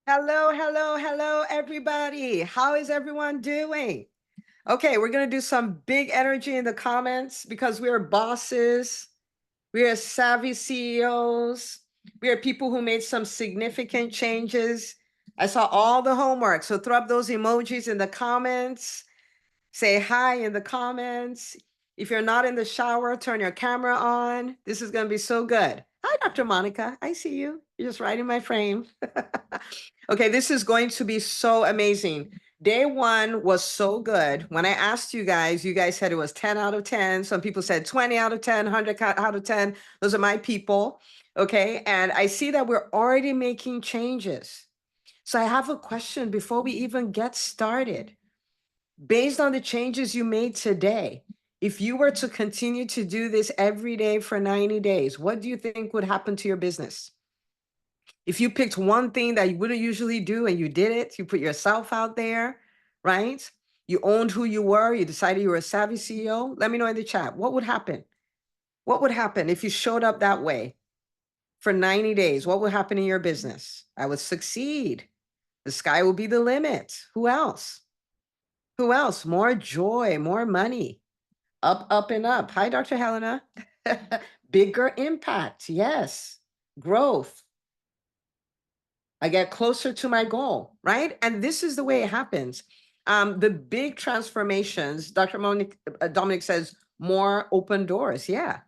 Hello, hello, hello, everybody. How is everyone doing? Okay, we're going to do some big energy in the comments because we are bosses. We are savvy CEOs. We are people who made some significant changes. I saw all the homework. So throw up those emojis in the comments. Say hi in the comments. If you're not in the shower, turn your camera on. This is going to be so good. Hi, Dr. Monica. I see you. You're just right in my frame. Okay, this is going to be so amazing. Day one was so good. When I asked you guys said it was 10 out of 10. Some people said 20 out of 10, 100 out of 10. Those are my people. Okay, and I see that we're already making changes. So I have a question before we even get started. Based on the changes you made today, if you were to continue to do this every day for 90 days, what do you think would happen to your business? If you picked one thing that you wouldn't usually do and you did it, you put yourself out there, right? You owned who you were, you decided you were a savvy CEO. Let me know in the chat. What would happen? What would happen if you showed up that way for 90 days? What would happen in your business? I would succeed. The sky will be the limit. Who else? Who else? More joy, more money. Up, up, and up. Hi, Dr. Helena. Bigger impact. Yes. Growth. I get closer to my goal, right? And this is the way it happens. The big transformations, Dominic says, more open doors. Yeah.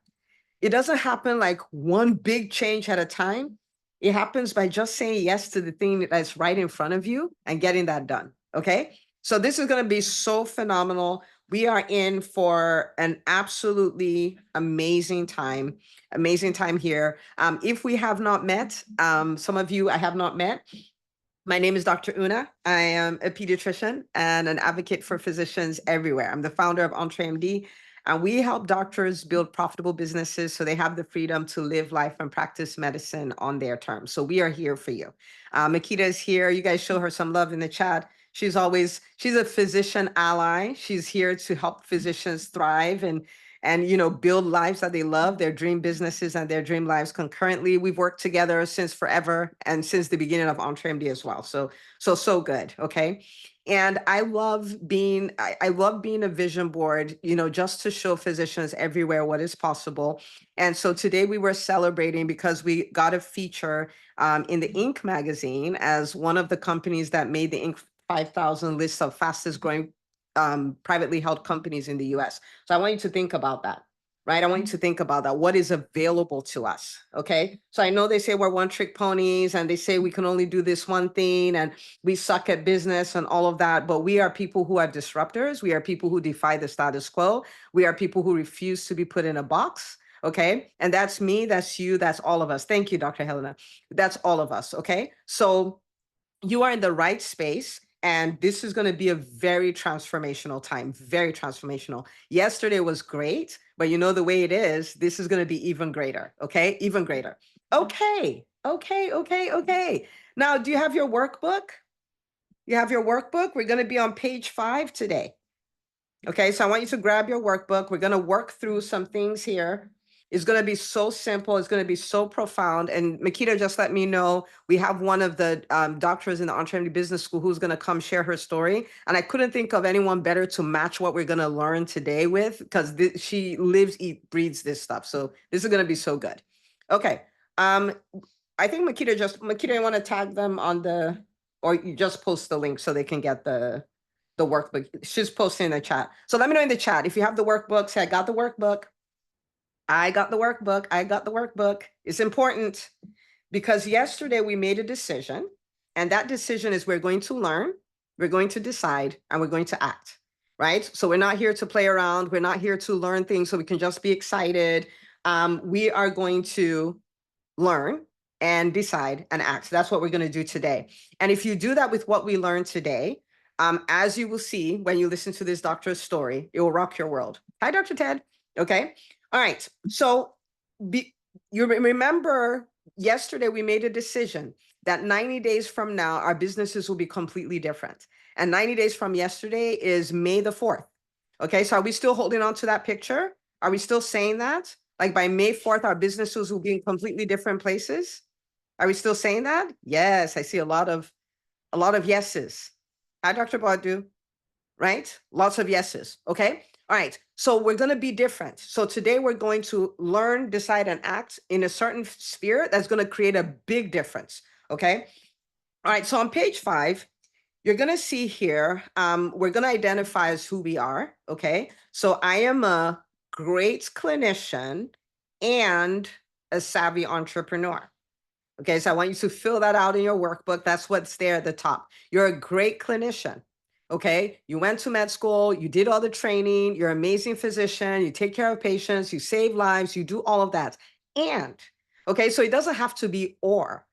It doesn't happen like one big change at a time. It happens by just saying yes to the thing that's right in front of you and getting that done. Okay. So this is going to be so phenomenal. We are in for an absolutely amazing time here. If we have not met, some of you I have not met. My name is Dr. Una. I am a pediatrician and an advocate for physicians everywhere. I'm the founder of 𝐁𝐨𝐨𝐬𝐭, and we help doctors build profitable businesses so they have the freedom to live life and practice medicine on their terms. So we are here for you. Makita is here. You guys show her some love in the chat. She's a physician ally. She's here to help physicians thrive and build lives that they love, their dream businesses and their dream lives concurrently. We've worked together since forever and since the beginning of 𝐁𝐴𝐴 as well. So good. Okay. And I love being a vision board, just to show physicians everywhere what is possible. And so today we were celebrating because we got a feature in the Inc. magazine as one of the companies that made the Inc. 5,000 list of fastest growing privately held companies in the US. So I want you to think about that, right? I want you to think about that. What is available to us? Okay. So I know they say we're one trick ponies and they say we can only do this one thing and we suck at business and all of that. But we are people who are disruptors. We are people who defy the status quo. We are people who refuse to be put in a box. Okay. And that's me. That's you. That's all of us. Thank you, Dr. Helena. That's all of us. Okay. So you are in the right space. And this is going to be a very transformational time, very transformational. Yesterday was great, but you know the way it is, this is going to be even greater. Okay. Even greater. Okay. Okay. Now, do you have your workbook? You have your workbook? We're going to be on page 5 today. Okay. So I want you to grab your workbook. We're going to work through some things here. It's going to be so simple. It's going to be so profound. And Makita just let me know we have one of the doctors in the 𝐁𝐴𝐴 Business School who's going to come share her story. And I couldn't think of anyone better to match what we're going to learn today with, because she lives, eats, breathes this stuff. So this is going to be so good. Okay. I think Makita, you want to tag them on or you just post the link so they can get the workbook. She's posting in the chat. So let me know in the chat if you have the workbook. Say, I got the workbook. I got the workbook. It's important because yesterday we made a decision, and that decision is we're going to learn, we're going to decide, and we're going to act, right? So we're not here to play around. We're not here to learn things so we can just be excited. We are going to learn and decide and act. That's what we're going to do today. And if you do that with what we learned today, as you will see when you listen to this doctor's story, it will rock your world. Hi, Dr. Ted. Okay. All right. So you remember yesterday we made a decision that 90 days from now, our businesses will be completely different. And 90 days from yesterday is May the 4th. Okay. So are we still holding on to that picture? Are we still saying that? Like by May 4th, our businesses will be in completely different places? Are we still saying that? Yes. I see a lot of A lot of yeses. Hi, Dr. Badu, right? Lots of yeses. Okay. All right. So we're going to be different. So today we're going to learn, decide, and act in a certain sphere that's going to create a big difference. Okay. All right. So on page 5, you're going to see here, we're going to identify as who we are. Okay. So I am a great clinician and a savvy entrepreneur. Okay. So I want you to fill that out in your workbook. That's what's there at the top. You're a great clinician. Okay. You went to med school, you did all the training, you're an amazing physician, you take care of patients, you save lives, you do all of that. And, okay, so it doesn't have to be or.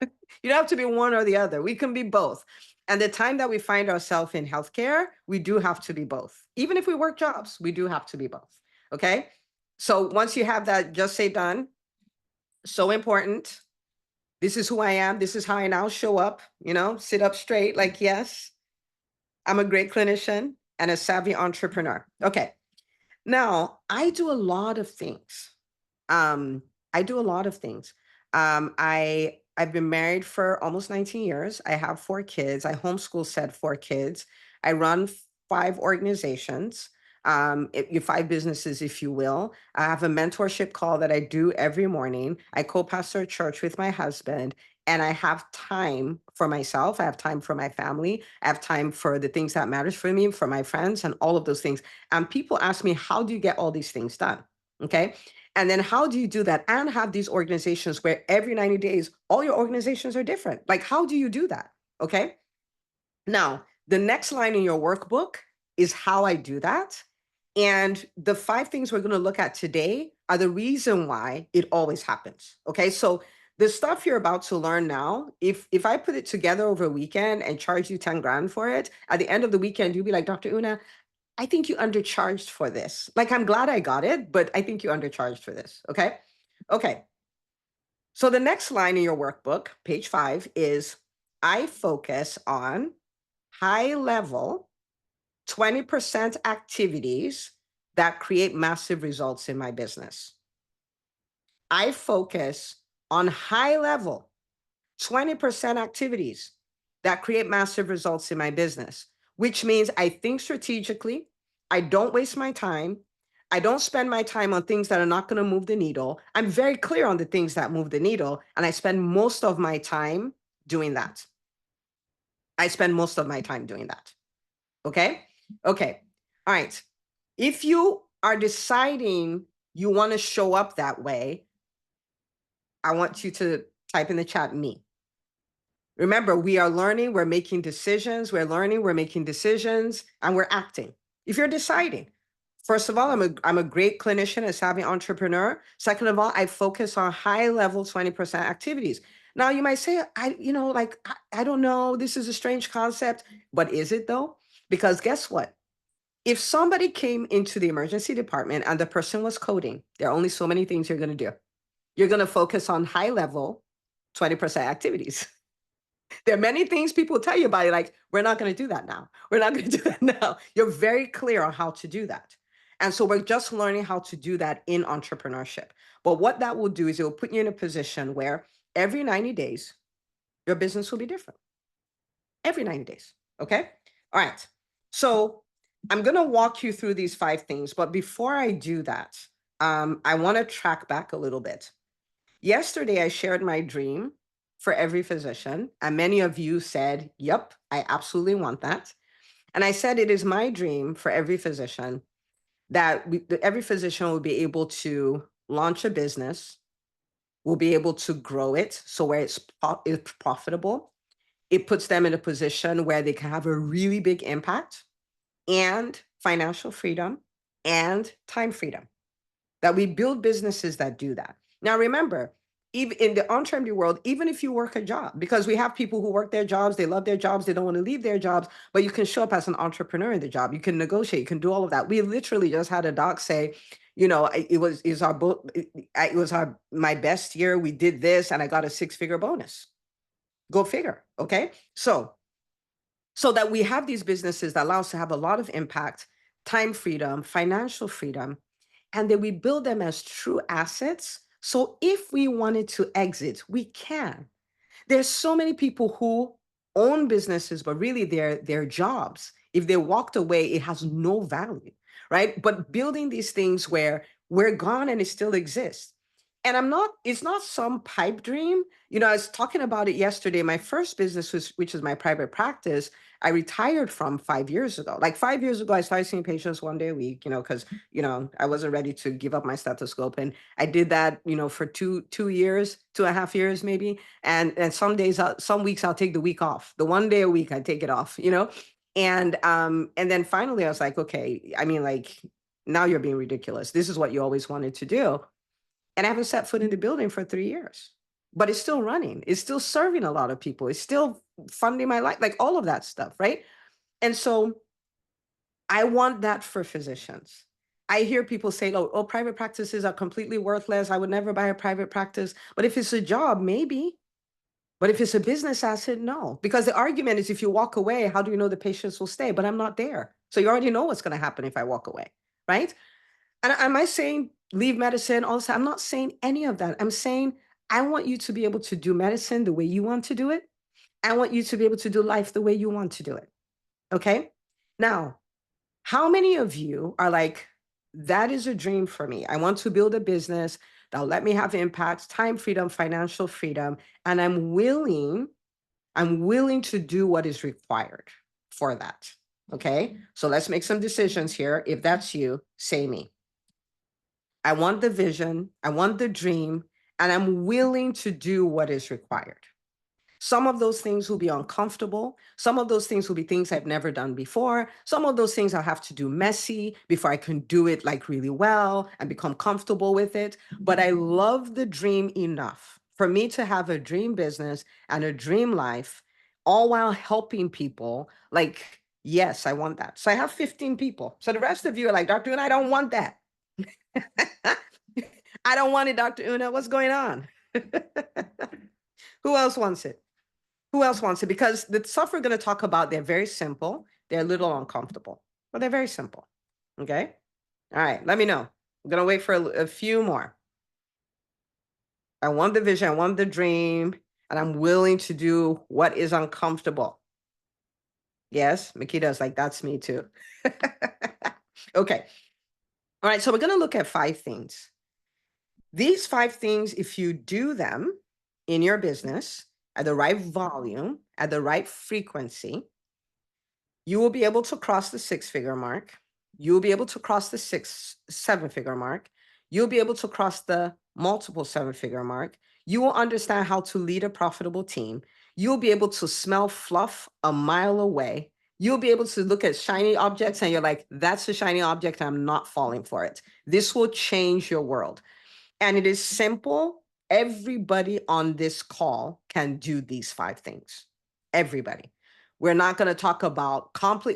You don't have to be one or the other. We can be both. And the time that we find ourselves in healthcare, we do have to be both. Even if we work jobs, we do have to be both. Okay. So once you have that, just say done. So important. This is who I am. This is how I now show up, sit up straight, like, yes, I'm a great clinician and a savvy entrepreneur. Okay. Now, I do a lot of things. I do a lot of things. I've been married for almost 19 years. I have 4 kids. I homeschool said 4 kids. I run 5 organizations, 5 businesses, if you will. I have a mentorship call that I do every morning. I co-pastor a church with my husband, and I have time for myself. I have time for my family. I have time for the things that matters for me, for my friends, and all of those things. And people ask me, how do you get all these things done? Okay. And then how do you do that and have these organizations where every 90 days, all your organizations are different? Like, how do you do that? Okay. Now, the next line in your workbook is how I do that. And the 5 things we're going to look at today are the reason why it always happens. Okay. So the stuff you're about to learn now, if I put it together over a weekend and charge you 10 grand for it, at the end of the weekend, you'll be like, Dr. Una, I think you undercharged for this. Like, I'm glad I got it, but I think you undercharged for this. Okay. Okay. So the next line in your workbook, page 5, is I focus on high level 20% activities that create massive results in my business. I focus on high level 20% activities that create massive results in my business, which means I think strategically. I don't waste my time. I don't spend my time on things that are not going to move the needle. I'm very clear on the things that move the needle, and I spend most of my time doing that. I spend most of my time doing that. Okay. Okay. All right. If you are deciding you want to show up that way, I want you to type in the chat me. Remember, we are learning, we're making decisions, we're learning, we're making decisions, and we're acting. If you're deciding, first of all, I'm a great clinician, a savvy entrepreneur. Second of all, I focus on high level 20% activities. Now you might say, I don't know, this is a strange concept, but is it though? Because guess what? If somebody came into the emergency department and the person was coding, there are only so many things you're going to do. You're going to focus on high level 20% activities. There are many things people tell you about it, like, we're not going to do that now. We're not going to do that now. You're very clear on how to do that. And so we're just learning how to do that in entrepreneurship. But what that will do is it will put you in a position where every 90 days, your business will be different. Every 90 days. Okay. All right. So I'm going to walk you through these 5 things. But before I do that, I want to track back a little bit. Yesterday, I shared my dream for every physician, and many of you said, yep, I absolutely want that. And I said, it is my dream for every physician that every physician will be able to launch a business, will be able to grow it so where it's profitable. It puts them in a position where they can have a really big impact and financial freedom and time freedom. That we build businesses that do that. Now, remember, even in the on-trend world, even if you work a job, because we have people who work their jobs, they love their jobs, they don't want to leave their jobs, but you can show up as an entrepreneur in the job. You can negotiate, you can do all of that. We literally just had a doc say, it was my best year. We did this, and I got a 6-figure bonus. Go figure. Okay, so that we have these businesses that allow us to have a lot of impact, time freedom, financial freedom, and then we build them as true assets. So if we wanted to exit, we can. There's so many people who own businesses, but really they're jobs. If they walked away, it has no value, right? But building these things where we're gone and it still exists. And it's not some pipe dream. I was talking about it yesterday. My first business which is my private practice, I retired from 5 years ago. Like 5 years ago, I started seeing patients one day a week, because, I wasn't ready to give up my stethoscope. And I did that, for 2 years, 2.5 years, maybe. And some weeks I'll take the week off. The one day a week I take it off. And then finally I was like, okay, I mean, like, now you're being ridiculous. This is what you always wanted to do. And I haven't set foot in the building for 3 years, but it's still running. It's still serving a lot of people. It's still funding my life, like all of that stuff, right? And so I want that for physicians. I hear people say, oh, private practices are completely worthless. I would never buy a private practice. But if it's a job, maybe. But if it's a business asset, no. Because the argument is, if you walk away, how do you know the patients will stay? But I'm not there. So you already know what's going to happen if I walk away, right? And am I saying leave medicine? All this? I'm not saying any of that. I'm saying I want you to be able to do medicine the way you want to do it. I want you to be able to do life the way you want to do it. Okay? Now, how many of you are like, that is a dream for me. I want to build a business that'll let me have impact, time freedom, financial freedom, and I'm willing to do what is required for that. Okay? So let's make some decisions here. If that's you, say me. I want the vision, I want the dream, and I'm willing to do what is required. Some of those things will be uncomfortable. Some of those things will be things I've never done before. Some of those things I'll have to do messy before I can do it like really well and become comfortable with it. But I love the dream enough for me to have a dream business and a dream life, all while helping people. Like, yes, I want that. So I have 15 people. So the rest of you are like, Dr. Una, I don't want that. I don't want it, Dr. Una. What's going on? Who else wants it? Who else wants it? Because the stuff we're going to talk about, they're very simple. They're a little uncomfortable, but they're very simple. Okay. All right. Let me know. I'm going to wait for a few more. I want the vision. I want the dream. And I'm willing to do what is uncomfortable. Yes. Makita's like, that's me too. Okay. All right. So we're going to look at 5 things. These 5 things, if you do them in your business at the right volume, at the right frequency, you will be able to cross the 6-figure mark. You'll be able to cross the 7-figure mark. You'll be able to cross the multiple 7-figure mark. You will understand how to lead a profitable team. You'll be able to smell fluff a mile away. You'll be able to look at shiny objects and you're like, that's a shiny object. I'm not falling for it. This will change your world. And it is simple. Everybody on this call can do these 5 things. Everybody. We're not going to talk about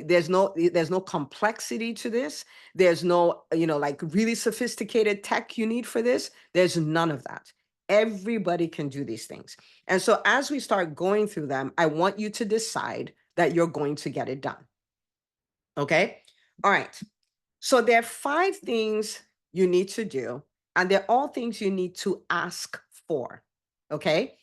there's no complexity to this. There's no, like really sophisticated tech you need for this. There's none of that. Everybody can do these things. And so as we start going through them, I want you to decide that you're going to get it done. Okay? All right. So there are 5 things you need to do, and they're all things you need to ask for. Okay?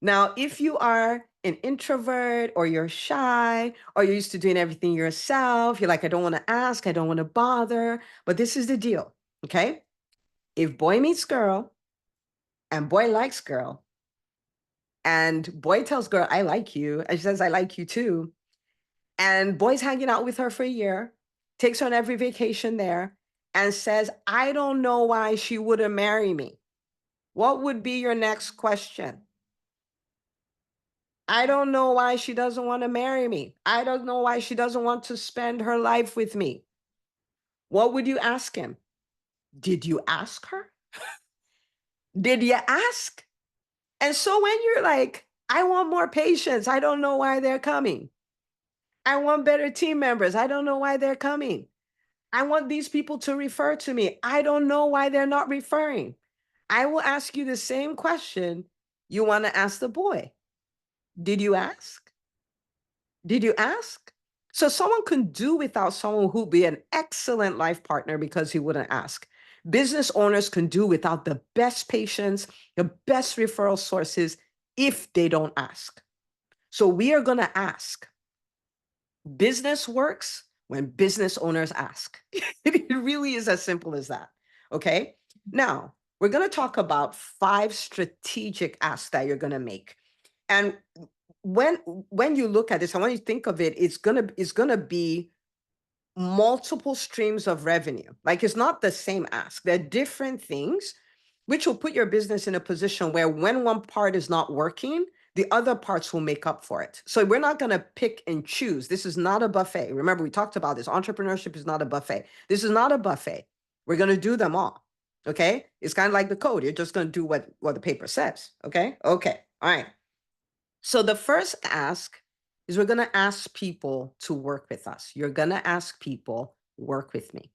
Now, if you are an introvert or you're shy or you're used to doing everything yourself, you're like, I don't want to ask, I don't want to bother, but this is the deal. Okay? If boy meets girl and boy likes girl and boy tells girl, I like you, and she says, I like you too, and boy's hanging out with her for a year, takes her on every vacation there, and says, I don't know why she wouldn't marry me. What would be your next question? I don't know why she doesn't want to marry me. I don't know why she doesn't want to spend her life with me. What would you ask him? Did you ask her? Did you ask? And so when you're like, I want more patients, I don't know why they're coming. I want better team members. I don't know why they're coming. I want these people to refer to me. I don't know why they're not referring. I will ask you the same question you want to ask the boy. Did you ask? Did you ask? So someone can do without someone who'd be an excellent life partner because he wouldn't ask. Business owners can do without the best patients, the best referral sources if they don't ask. So we are going to ask. Business works when business owners ask. It really is as simple as that. Okay. Now, we're going to talk about 5 strategic asks that you're going to make. And when you look at this, I want you to think of it, it's gonna be multiple streams of revenue. Like, it's not the same ask. They're different things, which will put your business in a position where when one part is not working, the other parts will make up for it. So we're not going to pick and choose. This is not a buffet. Remember, we talked about this. Entrepreneurship is not a buffet. This is not a buffet. We're going to do them all. Okay. It's kind of like the code. You're just going to do what the paper says. Okay. Okay. All right. So the first ask is we're going to ask people to work with us. You're going to ask people, work with me,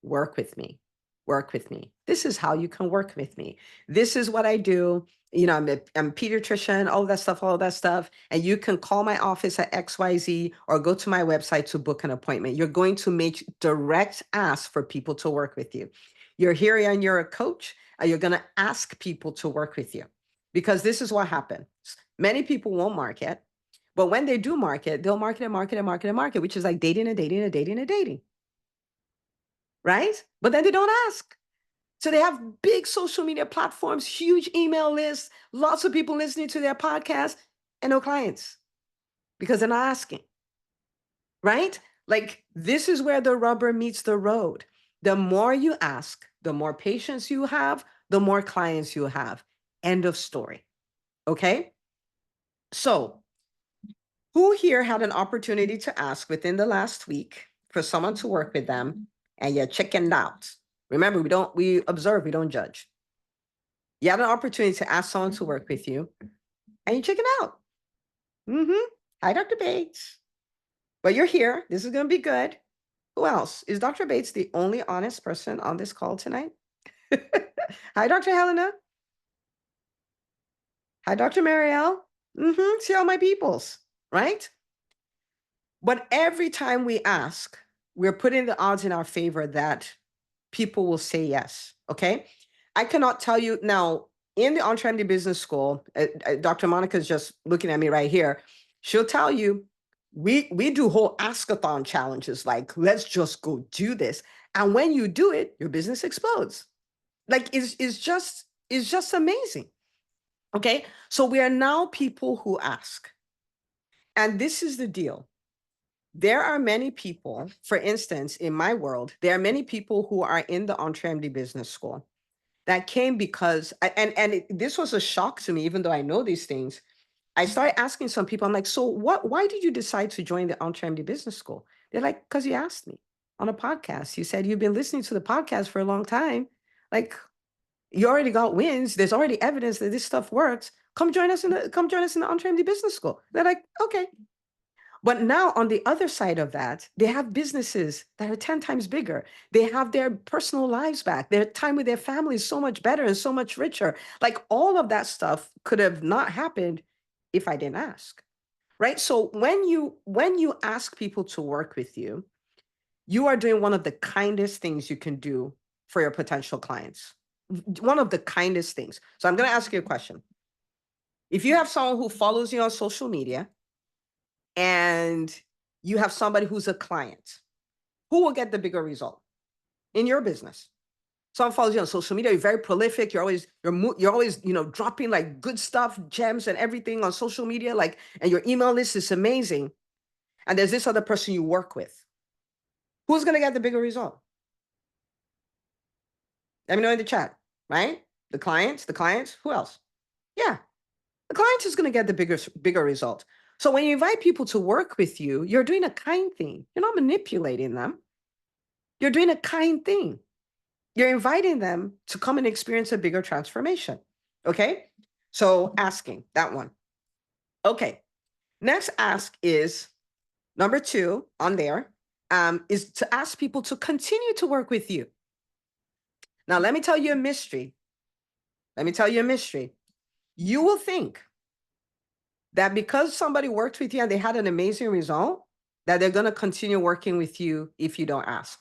work with me, work with me. This is how you can work with me. This is what I do. You know, I'm a pediatrician, all that stuff. And you can call my office at XYZ or go to my website to book an appointment. You're going to make direct asks for people to work with you. You're here and you're a coach, and you're going to ask people to work with you, because this is what happens. Many people won't market, but when they do market, they'll market and market and market and market, which is like dating and dating and dating and dating. Right? But then they don't ask. So they have big social media platforms, huge email lists, lots of people listening to their podcast, and no clients because they're not asking. Right? Like, this is where the rubber meets the road. The more you ask, the more patience you have, the more clients you have. End of story. Okay? So, who here had an opportunity to ask within the last week for someone to work with them and you're chickened out? Remember, we observe, we don't judge. You had an opportunity to ask someone to work with you and you chicken out. Hi, Dr. Bates. But you're here. This is going to be good. Who else? Is Dr. Bates the only honest person on this call tonight? Hi, Dr. Helena. Hi, Dr. Marielle. See all my peoples, right? But every time we ask, we're putting the odds in our favor that people will say yes. Okay. I cannot tell you now, in the 𝐁𝐸MD Business School, Dr. Monica is just looking at me right here. She'll tell you, we do whole ask-a-thon challenges. Like, let's just go do this. And when you do it, your business explodes. Like, it's just amazing. Okay. So we are now people who ask. And this is the deal. There are many people, for instance, in my world, there are many people who are in the 𝐁𝐸MD Business School that came because, this was a shock to me, even though I know these things. I started asking some people, I'm like, so why did you decide to join the 𝐁𝐸MD Business School? They're like, because you asked me on a podcast. You said you've been listening to the podcast for a long time. Like, you already got wins. There's already evidence that this stuff works. Come join us in the 𝐁𝐸MD Business School. They're like, okay. But now on the other side of that, they have businesses that are 10 times bigger. They have their personal lives back. Their time with their family is so much better and so much richer. Like, all of that stuff could have not happened if I didn't ask. Right? So when you ask people to work with you, you are doing one of the kindest things you can do for your potential clients. One of the kindest things. So I'm going to ask you a question. If you have someone who follows you on social media, and you have somebody who's a client, who will get the bigger result in your business? Someone follows you on social media, you're very prolific, you're always dropping like good stuff, gems and everything on social media, like, and your email list is amazing. And there's this other person you work with. Who's going to get the bigger result? Let me know in the chat, right? The clients, who else? Yeah, the client is going to get the bigger result. So when you invite people to work with you, you're doing a kind thing. You're not manipulating them. You're doing a kind thing. You're inviting them to come and experience a bigger transformation. Okay? So asking, that one. Okay. Next ask is number 2 on there, is to ask people to continue to work with you. Now, let me tell you a mystery. You will think that because somebody worked with you and they had an amazing result, that they're going to continue working with you if you don't ask.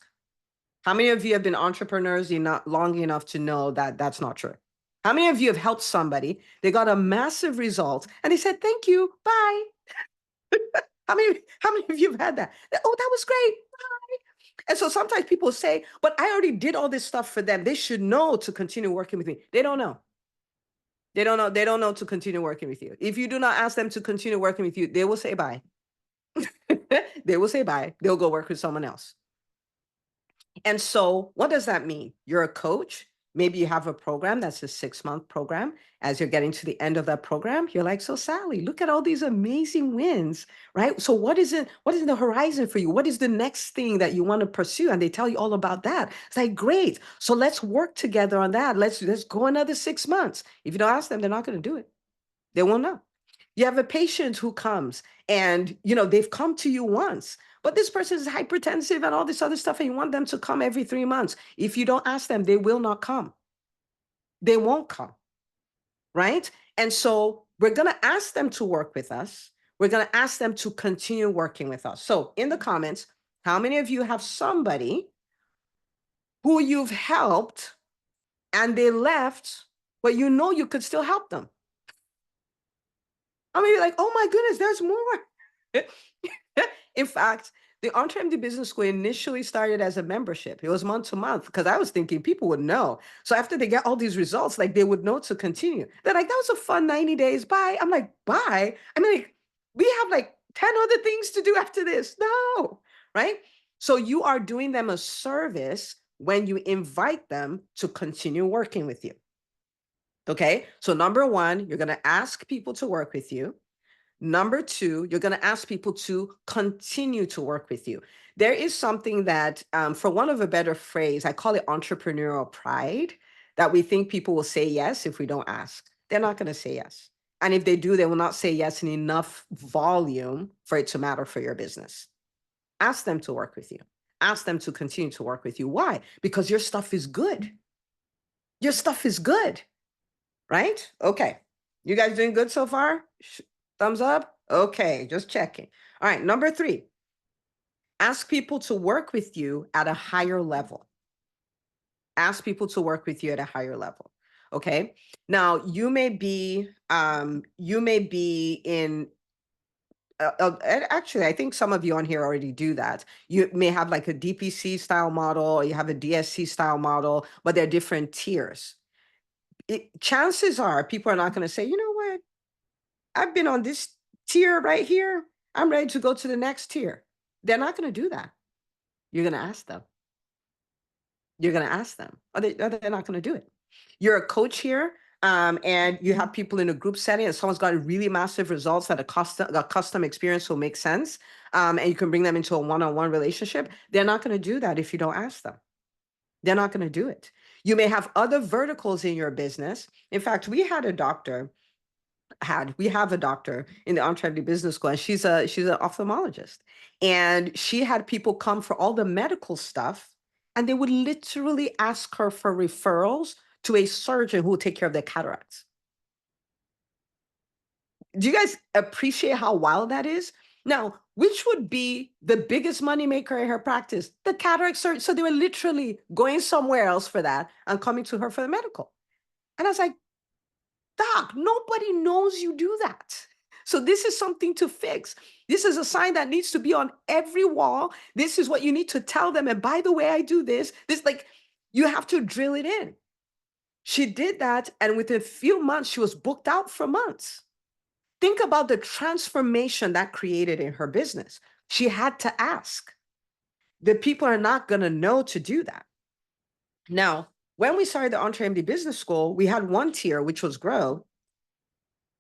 How many of you have been entrepreneurs long enough to know that that's not true? How many of you have helped somebody? They got a massive result and they said, thank you, bye. How many of you have had that? Oh, that was great. Bye. And so sometimes people say, but I already did all this stuff for them. They should know to continue working with me. They don't know. They don't know. They don't know to continue working with you. If you do not ask them to continue working with you, they will say bye. They will say bye. They'll go work with someone else. And so what does that mean? You're a coach. Maybe you have a program that's a 6-month program. As you're getting to the end of that program, you're like, so Sally, look at all these amazing wins, right? So what is it? What is the horizon for you? What is the next thing that you want to pursue? And they tell you all about that. It's like, great. So let's work together on that. Let's go another 6 months. If you don't ask them, they're not going to do it. They won't know. You have a patient who comes and, they've come to you once, but this person is hypertensive and all this other stuff, and you want them to come every 3 months. If you don't ask them, they will not come. They won't come, right? And so we're going to ask them to work with us. We're going to ask them to continue working with us. So in the comments, how many of you have somebody who you've helped and they left, but you know you could still help them? I mean, you're like, oh my goodness, there's more. In fact, the 𝐁𝐸MD Business School initially started as a membership. It was month to month because I was thinking people would know. So after they get all these results, like they would know to continue. They're like, that was a fun 90 days. Bye. I'm like, bye. I mean, like, we have like 10 other things to do after this. No, right? So you are doing them a service when you invite them to continue working with you. Okay. So number one, you're going to ask people to work with you. Number two, you're going to ask people to continue to work with you. There is something that, for want of a better phrase, I call it entrepreneurial pride, that we think people will say yes if we don't ask. They're not going to say yes. And if they do, they will not say yes in enough volume for it to matter for your business. Ask them to work with you. Ask them to continue to work with you. Why? Because your stuff is good. Your stuff is good, right? Okay. You guys doing good so far? Thumbs up? Okay, just checking. All right, number three, ask people to work with you at a higher level. Ask people to work with you at a higher level. Okay. Now you may be in, actually, I think some of you on here already do that. You may have like a DPC style model, or you have a DSC style model, but they're different tiers. Chances are people are not going to say, you know what? I've been on this tier right here. I'm ready to go to the next tier. They're not going to do that. You're going to ask them. You're going to ask them. Or they're not going to do it. You're a coach here, and you have people in a group setting, and someone's got really massive results that a custom experience will make sense, and you can bring them into a one-on-one relationship. They're not going to do that if you don't ask them. They're not going to do it. You may have other verticals in your business. In fact, we have a doctor in the 𝐁𝐸MD Business School, and she's an ophthalmologist, and she had people come for all the medical stuff, and they would literally ask her for referrals to a surgeon who will take care of their cataracts. Do you guys appreciate how wild that is? Now, which would be the biggest moneymaker in her practice? The cataract surgeon. So they were literally going somewhere else for that and coming to her for the medical. And I was like, Doc, nobody knows you do that. So this is something to fix. This is a sign that needs to be on every wall. This is what you need to tell them. And by the way, I do this. Like, you have to drill it in. She did that. And within a few months, she was booked out for months. Think about the transformation that created in her business. She had to ask. The people are not going to know to do that. Now, when we started the 𝐁𝐸MD Business School, we had one tier, which was grow.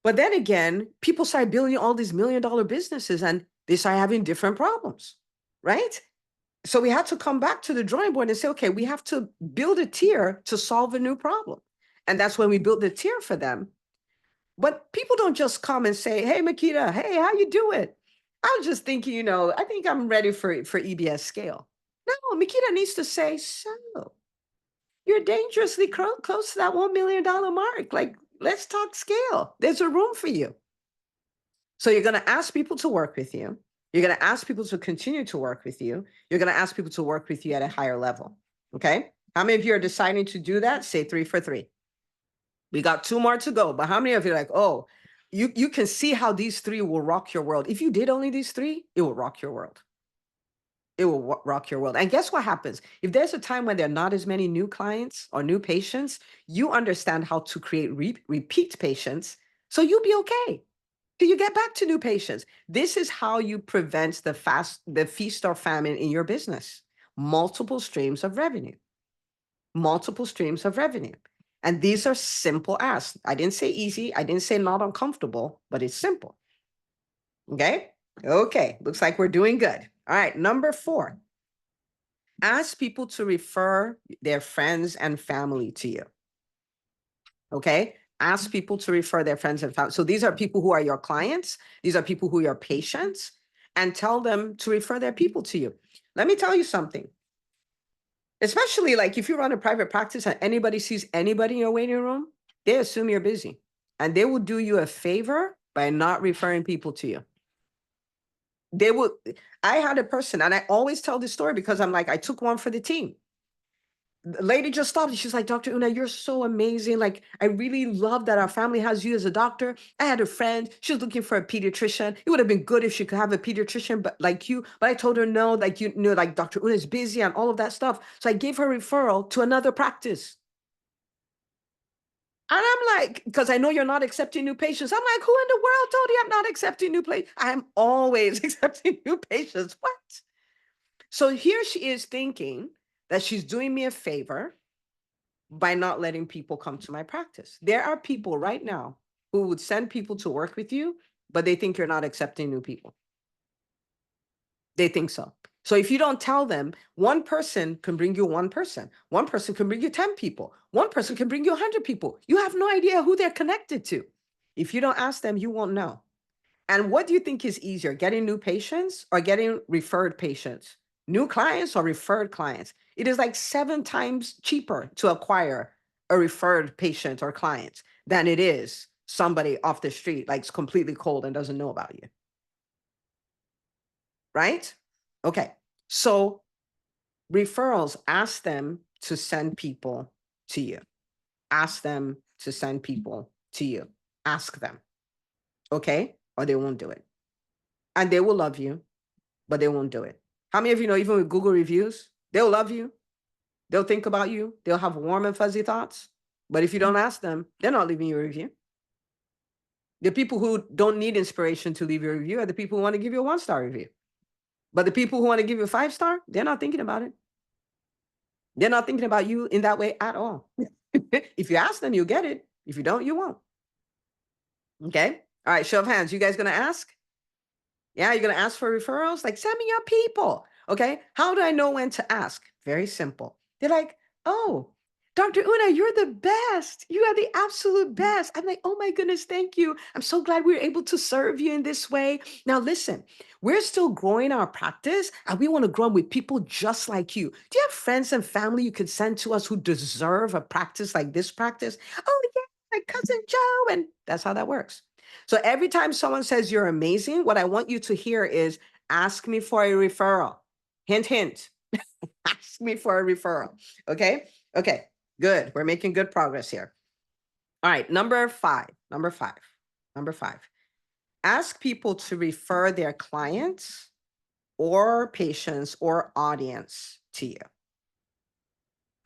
But then again, people started building all these $1 million businesses, and they started having different problems, right? So we had to come back to the drawing board and say, okay, we have to build a tier to solve a new problem. And that's when we built the tier for them. But people don't just come and say, hey, Makita, hey, how you doing? I was just thinking, I think I'm ready for EBS scale. No, Makita needs to say, so you're dangerously close to that $1 million mark. Like, let's talk scale. There's a room for you. So you're going to ask people to work with you. You're going to ask people to continue to work with you. You're going to ask people to work with you at a higher level. Okay. How many of you are deciding to do that? Say 3 for 3. We got 2 more to go, but how many of you are like, oh, you can see how these 3 will rock your world. If you did only these 3, it will rock your world. It will rock your world. And guess what happens? If there's a time when there are not as many new clients or new patients, you understand how to create repeat patients. So you'll be okay. Till you get back to new patients. This is how you prevent the feast or famine in your business. Multiple streams of revenue. Multiple streams of revenue. And these are simple asks. I didn't say easy. I didn't say not uncomfortable, but it's simple. Okay. Okay. Looks like we're doing good. All right. Number 4. Ask people to refer their friends and family to you. Okay. Ask people to refer their friends and family. So these are people who are your clients. These are people who are your patients, and tell them to refer their people to you. Let me tell you something. Especially like if you run a private practice and anybody sees anybody in your waiting room, they assume you're busy, and they will do you a favor by not referring people to you. They would. I had a person, and I always tell this story because I'm like, I took one for the team. The lady just stopped and she's like, Dr. Una, you're so amazing. Like, I really love that our family has you as a doctor. I had a friend, she was looking for a pediatrician. It would have been good if she could have a pediatrician, but like you, but I told her no, like, you know, like Dr. Una is busy and all of that stuff. So I gave her referral to another practice. And I'm like, because I know you're not accepting new patients. I'm like, who in the world told you I'm not accepting new patients? I'm always accepting new patients. What? So here she is thinking that she's doing me a favor by not letting people come to my practice. There are people right now who would send people to work with you, but they think you're not accepting new people. They think so. So if you don't tell them, one person can bring you one person can bring you 10 people, one person can bring you 100 people. You have no idea who they're connected to. If you don't ask them, you won't know. And what do you think is easier, getting new patients or getting referred patients? New clients or referred clients? It is like 7 times cheaper to acquire a referred patient or client than it is somebody off the street, like completely cold and doesn't know about you. Right? Okay. So referrals, ask them to send people to you. Ask them to send people to you. Ask them. Okay? Or they won't do it. And they will love you, but they won't do it. How many of you know, even with Google reviews, they'll love you, they'll think about you, they'll have warm and fuzzy thoughts. But if you don't ask them, they're not leaving you a review. The people who don't need inspiration to leave you a review are the people who want to give you a 1-star review. But the people who want to give you a 5-star, they're not thinking about it. They're not thinking about you in that way at all. If you ask them, you'll get it. If you don't, you won't. Okay. All right. Show of hands. You guys going to ask? Yeah, you're going to ask for referrals? Like, send me your people. Okay. How do I know when to ask? Very simple. They're like, oh, Dr. Una, you're the best. You are the absolute best. I'm like, oh my goodness, thank you. I'm so glad we were able to serve you in this way. Now, listen, we're still growing our practice and we want to grow with people just like you. Do you have friends and family you could send to us who deserve a practice like this practice? Oh, yeah, my cousin Joe. And that's how that works. So every time someone says you're amazing, what I want you to hear is ask me for a referral. Hint, hint. Ask me for a referral. Okay. Okay. Good. We're making good progress here. All right. Number five. Ask people to refer their clients or patients or audience to you.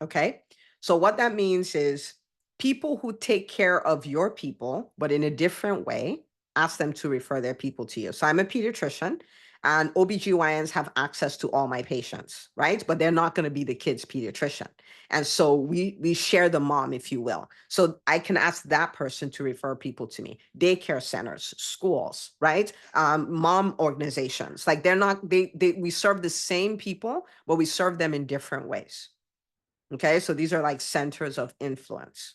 Okay. So what that means is people who take care of your people, but in a different way, ask them to refer their people to you. So I'm a pediatrician and OBGYNs have access to all my patients, right? But they're not going to be the kid's pediatrician. And so we share the mom, if you will. So I can ask that person to refer people to me. Daycare centers, schools, right? Mom organizations. Like they're not, we serve the same people, but we serve them in different ways. Okay, so these are like centers of influence.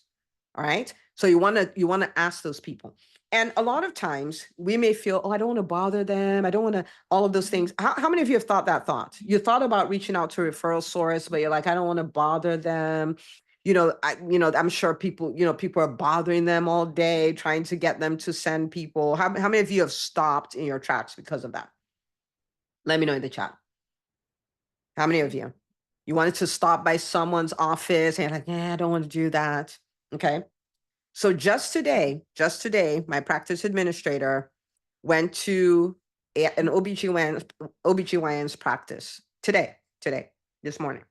All right. So you want to ask those people. And a lot of times we may feel, oh, I don't want to bother them. I don't want to, all of those things. How many of you have thought that thought? You thought about reaching out to referral source, but you're like, I don't want to bother them. I'm sure people are bothering them all day, trying to get them to send people. How many of you have stopped in your tracks because of that? Let me know in the chat. How many of you? You wanted to stop by someone's office and you're like, yeah, I don't want to do that. Okay. So just today, my practice administrator went to an OBGYN's practice today, this morning.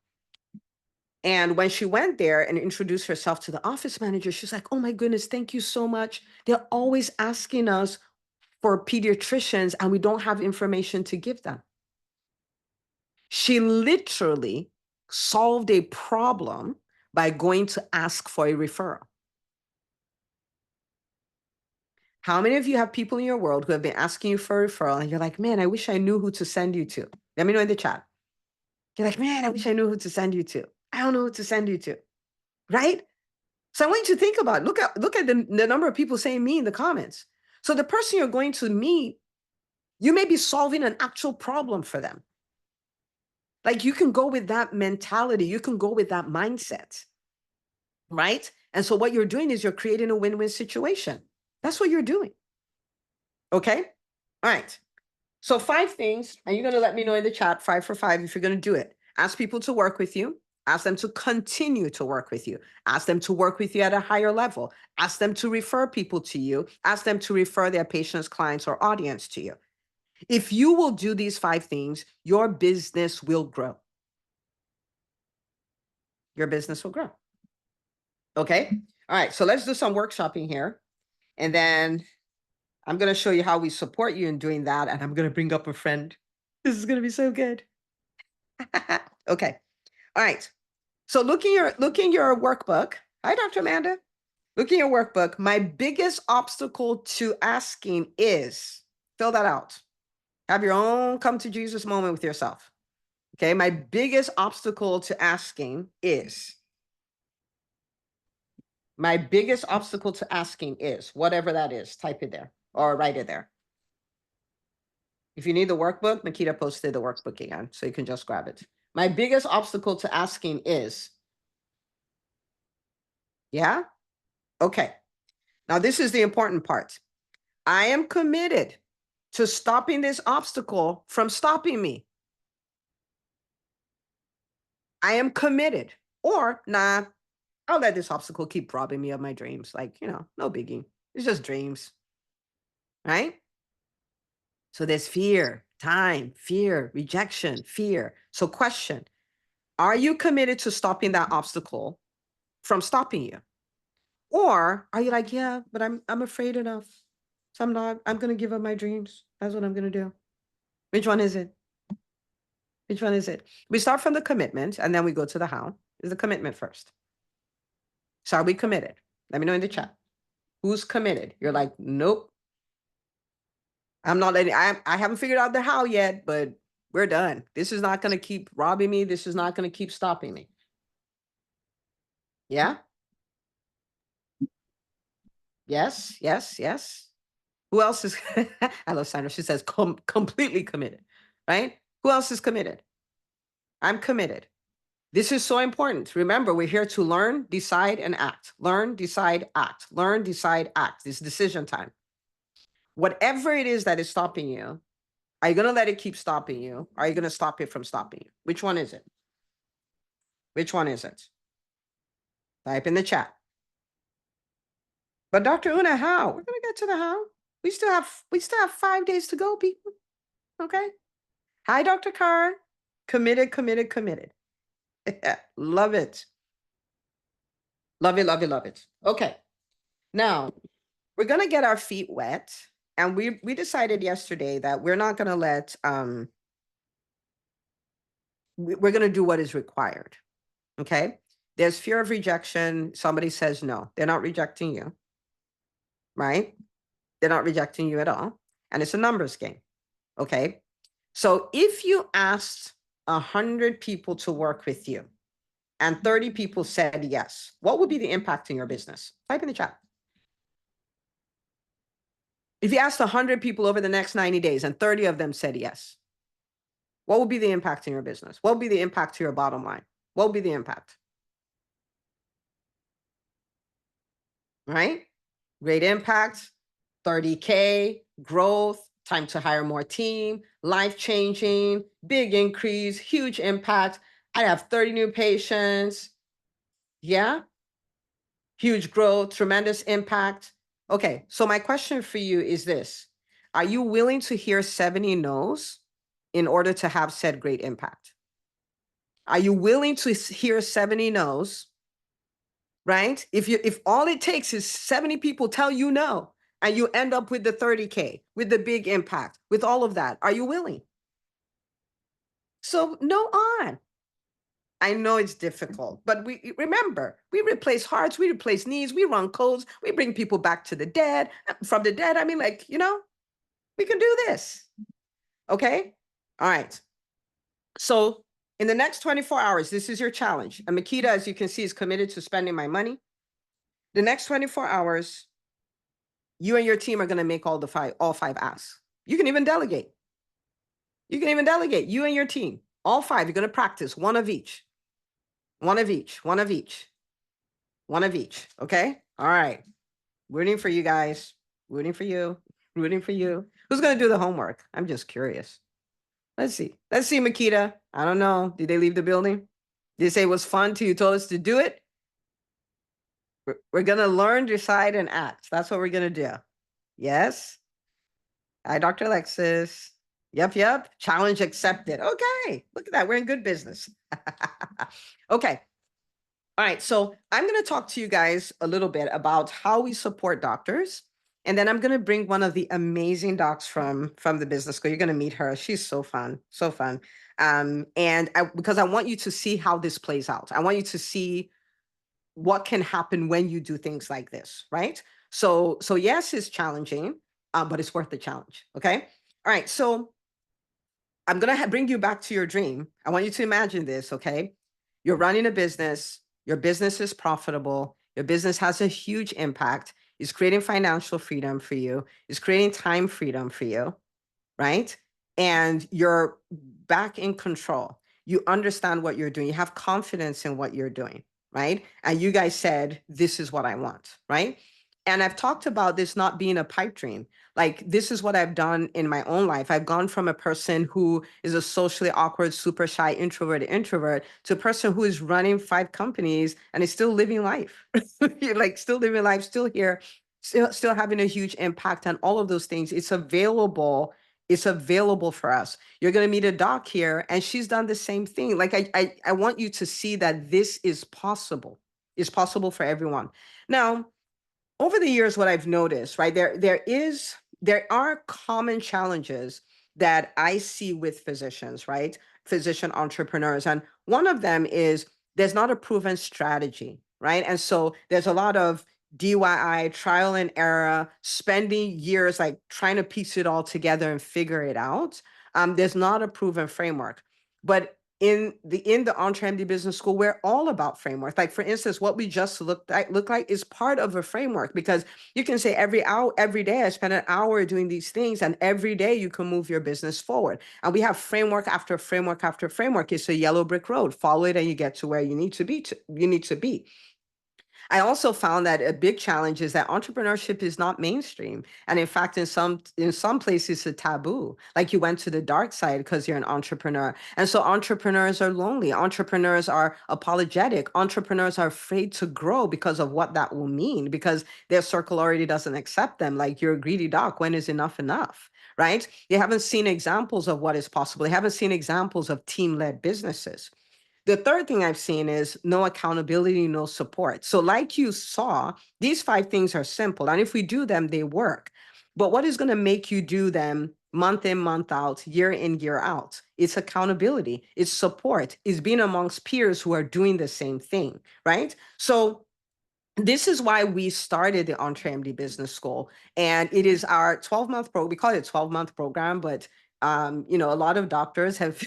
And when she went there and introduced herself to the office manager, she's like, oh my goodness, thank you so much. They're always asking us for pediatricians and we don't have information to give them. She literally solved a problem by going to ask for a referral. How many of you have people in your world who have been asking you for a referral and you're like, man, I wish I knew who to send you to? Let me know in the chat. You're like, man, I wish I knew who to send you to. I don't know who to send you to, right? So I want you to think about it. Look at the number of people saying me in the comments. So the person you're going to meet, you may be solving an actual problem for them. Like you can go with that mentality. You can go with that mindset, right? And so what you're doing is you're creating a win-win situation. That's what you're doing. Okay? All right. So 5 things, and you're going to let me know in the chat, 5 for 5, if you're going to do it. Ask people to work with you. Ask them to continue to work with you. Ask them to work with you at a higher level. Ask them to refer people to you. Ask them to refer their patients, clients, or audience to you. If you will do these 5 things, your business will grow. Your business will grow. Okay? All right, so let's do some workshopping here. And then I'm going to show you how we support you in doing that. And I'm going to bring up a friend. This is going to be so good. Okay. All right. So look in your workbook. Hi, Dr. Amanda. Look in your workbook. My biggest obstacle to asking is, fill that out. Have your own come to Jesus moment with yourself. Okay. My biggest obstacle to asking is, whatever that is, type it there or write it there. If you need the workbook, Makita posted the workbook again, so you can just grab it. My biggest obstacle to asking is, yeah? Okay. Now, this is the important part. I am committed to stopping this obstacle from stopping me. I am committed. Or, nah, I'll let this obstacle keep robbing me of my dreams. Like, no biggie. It's just dreams, right? So there's fear, time, fear, rejection, fear. So question, are you committed to stopping that obstacle from stopping you? Or are you like, yeah, but I'm afraid enough. So I'm going to give up my dreams. That's what I'm going to do. Which one is it? Which one is it? We start from the commitment and then we go to the how. Is the commitment first. So are we committed? Let me know in the chat. Who's committed? You're like, nope. I'm not letting, I haven't figured out the how yet, but we're done. This is not going to keep robbing me. This is not going to keep stopping me. Yeah? Yes, yes, yes. Who else is, I love Sandra. She says, completely committed, right? Who else is committed? I'm committed. This is so important. Remember, we're here to learn, decide, and act. Learn, decide, act. Learn, decide, act. It's decision time. Whatever it is that is stopping you, are you going to let it keep stopping you? Are you going to stop it from stopping you? Which one is it? Which one is it? Type in the chat. But Dr. Una, how? We're going to get to the how. We still have 5 days to go, people. Okay. Hi, Dr. Carr. Committed, committed, committed. Love it. Love it, love it, love it. Okay. Now, we're going to get our feet wet. And we decided yesterday that we're not going to let, we're going to do what is required. Okay. There's fear of rejection. Somebody says no. They're not rejecting you. Right? They're not rejecting you at all. And it's a numbers game. Okay. So if you asked 100 people to work with you and 30 people said yes, what would be the impact in your business? Type in the chat. If you asked 100 people over the next 90 days and 30 of them said yes, what would be the impact in your business? What would be the impact to your bottom line? What would be the impact? Right? Great impact, 30K, growth, time to hire more team, life-changing, big increase, huge impact. I have 30 new patients. Yeah? huge growth, tremendous impact. Okay, so my question for you is this. Are you willing to hear 70 no's in order to have said great impact? Are you willing to hear 70 no's, right? If all it takes is 70 people tell you no, and you end up with the 30K, with the big impact, with all of that, are you willing? So no on. I know it's difficult, but we remember, we replace hearts, we replace knees, we run codes, we bring people back to the dead, from the dead. I mean, like, we can do this. Okay? All right. So in the next 24 hours, this is your challenge. And Makita, as you can see, is committed to spending my money. The next 24 hours, you and your team are going to make all five asks. You can even delegate. You can even delegate, you and your team. All five, you're going to practice one of each. One of each, one of each, one of each. Okay? All right. Rooting for you guys. Rooting for you. Rooting for you. Who's going to do the homework? I'm just curious. Let's see. Let's see, Makita. I don't know. Did they leave the building? Did they say it was fun till you told us to do it? We're going to learn, decide, and act. That's what we're going to do. Yes? Hi, Dr. Alexis. Yep. Challenge accepted. Okay. Look at that. We're in good business. Okay. All right. So I'm going to talk to you guys a little bit about how we support doctors. And then I'm going to bring one of the amazing docs from the business school. You're going to meet her. She's so fun. So fun. Because I want you to see how this plays out. I want you to see what can happen when you do things like this, right? So yes, it's challenging, but it's worth the challenge. Okay. All right. So I'm going to bring you back to your dream. I want you to imagine this. Okay. You're running a business. Your business is profitable. Your business has a huge impact. It's creating financial freedom for you. It's creating time freedom for you, right? And you're back in control. You understand what you're doing. You have confidence in what you're doing, right? And you guys said, this is what I want, right? And I've talked about this not being a pipe dream. Like, this is what I've done in my own life. I've gone from a person who is a socially awkward, super shy introvert to a person who is running 5 companies and is still living life. Like, still living life, still here, still having a huge impact on all of those things. It's available for us. You're going to meet a doc here, and she's done the same thing. Like, I want you to see that this is possible. It's possible for everyone. Now, over the years, what I've noticed, right, there are common challenges that I see with physicians, right? Physician entrepreneurs. And one of them is there's not a proven strategy, right? And so there's a lot of DIY, trial and error, spending years like trying to piece it all together and figure it out. There's not a proven framework. But in the 𝐁𝐸MD Business School, we're all about framework. Like, for instance, what we just look like is part of a framework, because you can say every day I spend an hour doing these things, and every day you can move your business forward. And we have framework after framework after framework. It's a yellow brick road. Follow it and you get to where you need to be. I also found that a big challenge is that entrepreneurship is not mainstream. And in fact, in some places, it's a taboo. Like, you went to the dark side because you're an entrepreneur. And so entrepreneurs are lonely. Entrepreneurs are apologetic. Entrepreneurs are afraid to grow because of what that will mean, because their circle already doesn't accept them. Like, you're a greedy doc. When is enough enough? Right? They haven't seen examples of what is possible. They haven't seen examples of team-led businesses. The third thing I've seen is no accountability, no support. So, like you saw, these 5 things are simple. And if we do them, they work. But what is going to make you do them month in, month out, year in, year out? It's accountability, it's support, it's being amongst peers who are doing the same thing, right? So, this is why we started the 𝐁𝐸MD Business School. And it is our 12-month program. We call it a 12-month program, but a lot of doctors have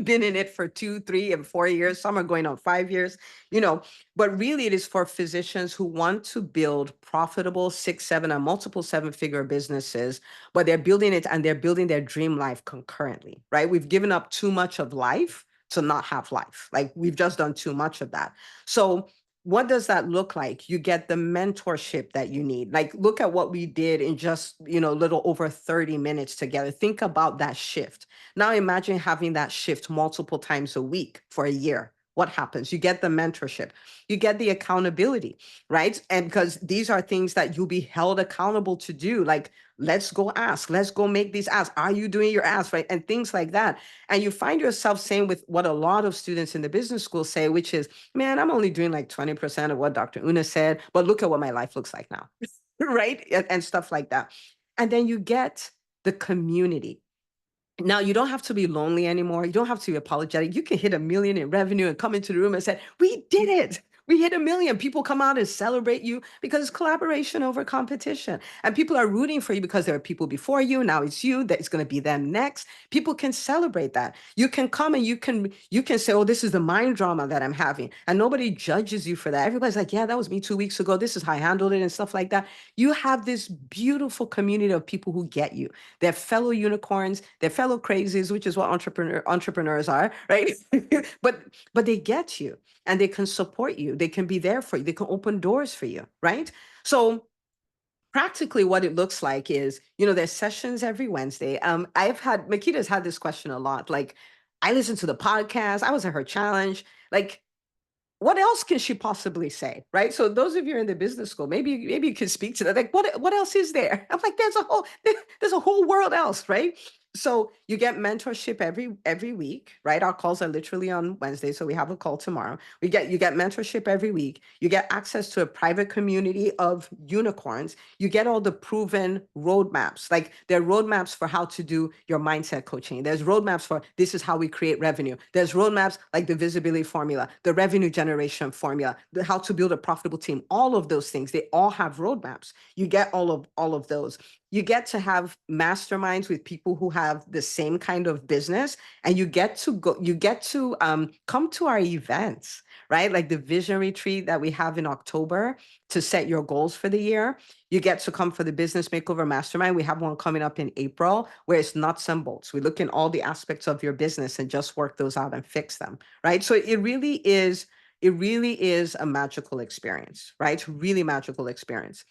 been in it for 2, 3, and 4 years. Some are going on 5 years, but really it is for physicians who want to build profitable 6, 7, and multiple 7-figure businesses, but they're building it and they're building their dream life concurrently, right? We've given up too much of life to not have life. Like, we've just done too much of that. So what does that look like? You get the mentorship that you need. Like, look at what we did in just, little over 30 minutes together. Think about that shift. Now imagine having that shift multiple times a week for a year. what happens? You get the mentorship, you get the accountability, right? And because these are things that you'll be held accountable to do, like, let's go ask, let's go make these asks. Are you doing your ask, right? And things like that. And you find yourself saying with what a lot of students in the business school say, which is, man, I'm only doing like 20% of what Dr. Una said, but look at what my life looks like now, right? And stuff like that. And then you get the community. Now, you don't have to be lonely anymore. You don't have to be apologetic. You can hit 1 million in revenue and come into the room and say, we did it. We hit 1 million. People come out and celebrate you because it's collaboration over competition. And people are rooting for you because there are people before you. Now it's you, that it's going to be them next. People can celebrate that. You can come and you can say, oh, this is the mind drama that I'm having. And nobody judges you for that. Everybody's like, yeah, that was me 2 weeks ago. This is how I handled it and stuff like that. You have this beautiful community of people who get you. They're fellow unicorns, they're fellow crazies, which is what entrepreneurs are, right? but they get you and they can support you. They can be there for you. They can open doors for you, right? So practically what it looks like is, there's sessions every Wednesday. Makita's had this question a lot. Like, I listened to the podcast, I was at her challenge. Like, what else can she possibly say, right? So those of you in the business school, maybe you can speak to that. Like, what else is there? I'm like, there's a whole world else, right? So you get mentorship every week, right? Our calls are literally on Wednesday, so we have a call tomorrow. You get mentorship every week. You get access to a private community of unicorns. You get all the proven roadmaps. Like, there are roadmaps for how to do your mindset coaching. There's roadmaps for this is how we create revenue. There's roadmaps like the visibility formula, the revenue generation formula, how to build a profitable team. All of those things, they all have roadmaps. You get all of those. You get to have masterminds with people who have the same kind of business, and you get to come to our events, right? Like the vision retreat that we have in October to set your goals for the year. You get to come for the business makeover mastermind. We have one coming up in April where it's nuts and bolts. We look in all the aspects of your business and just work those out and fix them, right? So it really is a magical experience, right? Really magical experience.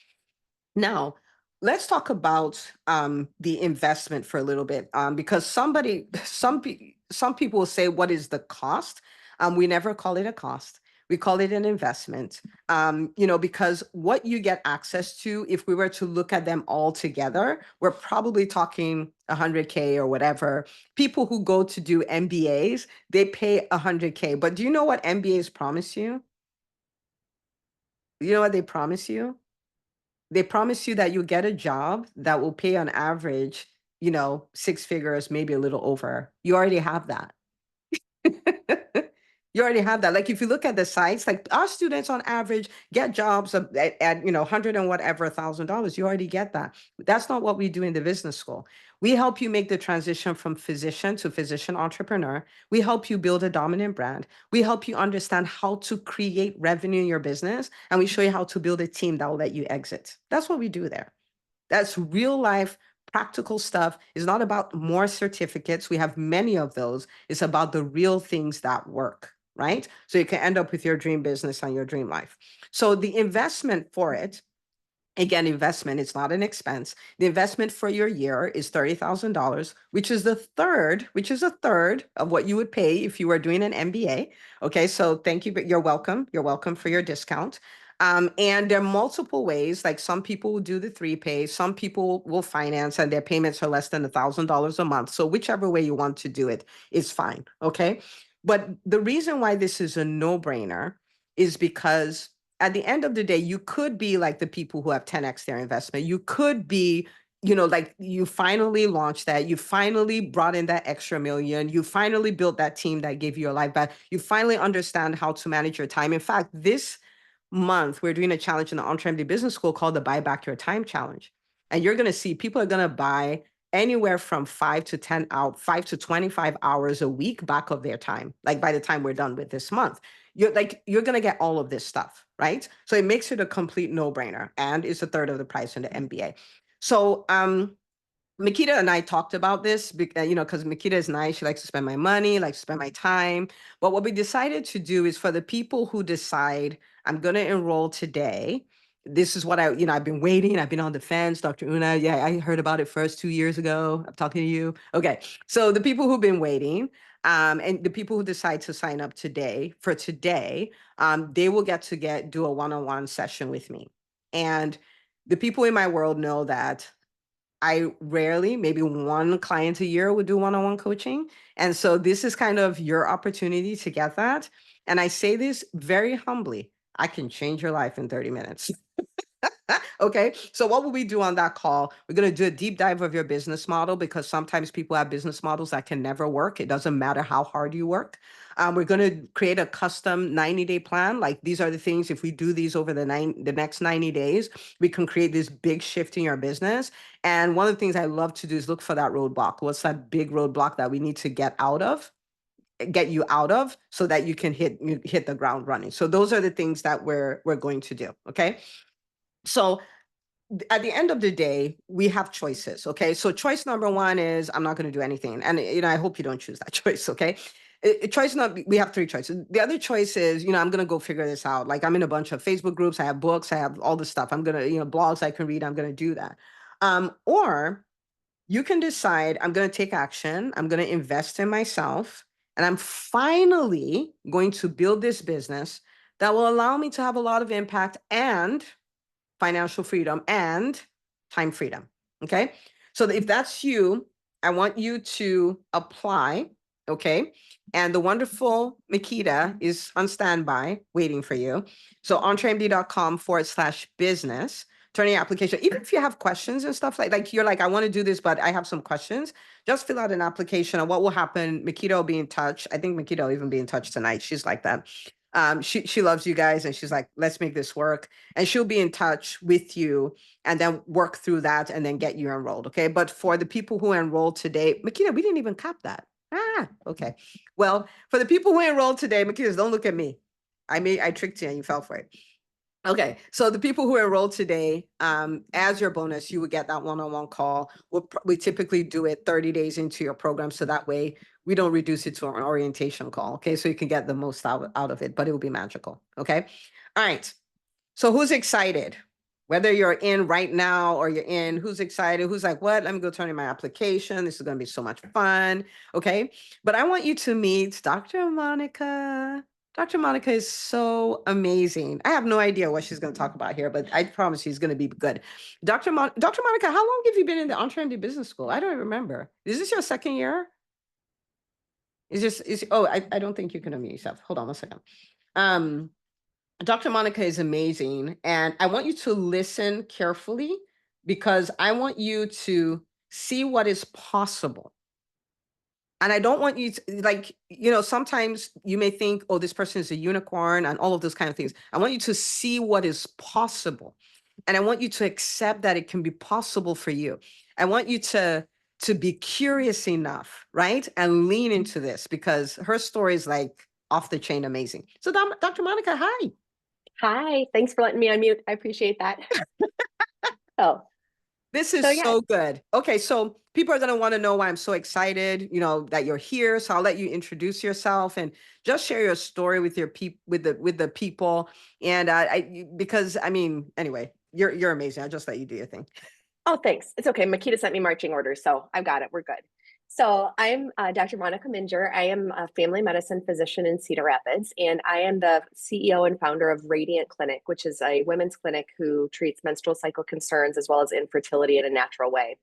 Now, let's talk about the investment for a little bit, because some people will say, what is the cost? We never call it a cost. We call it an investment, because what you get access to, if we were to look at them all together, we're probably talking 100K or whatever. People who go to do MBAs, they pay 100K. But do you know what MBAs promise you? You know what they promise you? They promise you that you'll get a job that will pay on average, 6 figures, maybe a little over. You already have that. You already have that. Like, if you look at the sites, like, our students on average get jobs at 100 and whatever $1,000. You already get that. That's not what we do in the business school. We help you make the transition from physician to physician entrepreneur. We help you build a dominant brand. We help you understand how to create revenue in your business, and we show you how to build a team that will let you exit. That's what we do there. That's real life, practical stuff. It's not about more certificates. We have many of those. It's about the real things that work, right? So you can end up with your dream business and your dream life. So the investment for it, again, investment, it's not an expense. The investment for your year is $30,000, which is a third of what you would pay if you were doing an MBA. Okay, so thank you, but you're welcome. You're welcome for your discount. And there are multiple ways. Like, some people will do the 3-pay, some people will finance, and their payments are less than $1,000 a month. So whichever way you want to do it is fine. Okay. But the reason why this is a no-brainer is because at the end of the day, you could be like the people who have 10x their investment. You could be, like, you finally launched that. You finally brought in that extra million. You finally built that team that gave you your life back. You finally understand how to manage your time. In fact, this month, we're doing a challenge in the EntreMD Business School called the Buy Back Your Time Challenge. And you're going to see people are going to buy anywhere from 5 to 5 to 25 hours a week back of their time. Like, by the time we're done with this month, you're going to get all of this stuff, right? So it makes it a complete no-brainer, and it's a third of the price in the MBA. So Makita and I talked about this, because Makita is nice. She likes to spend my money, likes to spend my time. But what we decided to do is, for the people who decide, I'm going to enroll today, this is what I've been waiting. I've been on the fence. Dr. Una, yeah, I heard about it first 2 years ago. I'm talking to you. Okay. So the people who've been waiting, and the people who decide to sign up today, they will get to do a one-on-one session with me. And the people in my world know that I rarely, maybe one client a year would do one-on-one coaching. And so this is kind of your opportunity to get that. And I say this very humbly, I can change your life in 30 minutes. Okay, so what will we do on that call? We're going to do a deep dive of your business model, because sometimes people have business models that can never work. It doesn't matter how hard you work. We're going to create a custom 90-day plan. Like, these are the things, if we do these over the next 90 days, we can create this big shift in your business. And one of the things I love to do is look for that roadblock. What's that big roadblock that we need to get you out of, so that you can hit the ground running? So those are the things that we're going to do. Okay. So at the end of the day, we have choices. Okay. So choice number one is, I'm not going to do anything. And, I hope you don't choose that choice. Okay. We have three choices. The other choice is, I'm going to go figure this out. Like, I'm in a bunch of Facebook groups. I have books. I have all this stuff. I'm going to, blogs I can read. I'm going to do that. Or you can decide, I'm going to take action. I'm going to invest in myself. And I'm finally going to build this business that will allow me to have a lot of impact and financial freedom and time freedom. Okay. So if that's you, I want you to apply. Okay. And the wonderful Makita is on standby waiting for you. So 𝐂𝐸.com/business, turn your application. Even if you have questions and stuff like you're like, I want to do this, but I have some questions, just fill out an application. And what will happen, Makita will be in touch. I think Makita will even be in touch tonight. She's like that. She loves you guys, and she's like, let's make this work. And she'll be in touch with you and then work through that and then get you enrolled. Okay. But for the people who enrolled today, Makita, we didn't even cap that. Okay. Well, for the people who enrolled today, Makita, don't look at me. I tricked you and you fell for it. Okay, so the people who enrolled today, as your bonus, you would get that one-on-one call. We typically do it 30 days into your program, so that way we don't reduce it to an orientation call. Okay, so you can get the most out of it, but it will be magical. Okay, all right. So who's excited? Whether you're in right now or you're in, who's excited? Who's like, what? Let me go turn in my application. This is going to be so much fun. Okay, but I want you to meet Dr. Monica. Dr. Monica is so amazing. I have no idea what she's going to talk about here, but I promise she's going to be good. Dr. Monica, how long have you been in the 𝐁𝐸 Business School? I don't remember. Is this your second year? I don't think you can unmute yourself. Hold on one second. Dr. Monica is amazing. And I want you to listen carefully, because I want you to see what is possible. And I don't want you to, sometimes you may think, oh, this person is a unicorn and all of those kind of things. I want you to see what is possible. And I want you to accept that it can be possible for you. I want you to be curious enough, right? And lean into this, because her story is like off the chain amazing. So Dr. Monica, hi. Hi, thanks for letting me unmute. I appreciate that. This is so good. Okay, so people are going to want to know why I'm so excited, that you're here. So I'll let you introduce yourself and just share your story with your with the people. And anyway, you're amazing. I'll just let you do your thing. Oh, thanks. It's okay. Makita sent me marching orders, so I've got it. We're good. So I'm Dr. Monica 𝐸𝐸. I am a family medicine physician in Cedar Rapids, and I am the CEO and founder of Radiant Clinic, which is a women's clinic who treats menstrual cycle concerns as well as infertility in a natural way.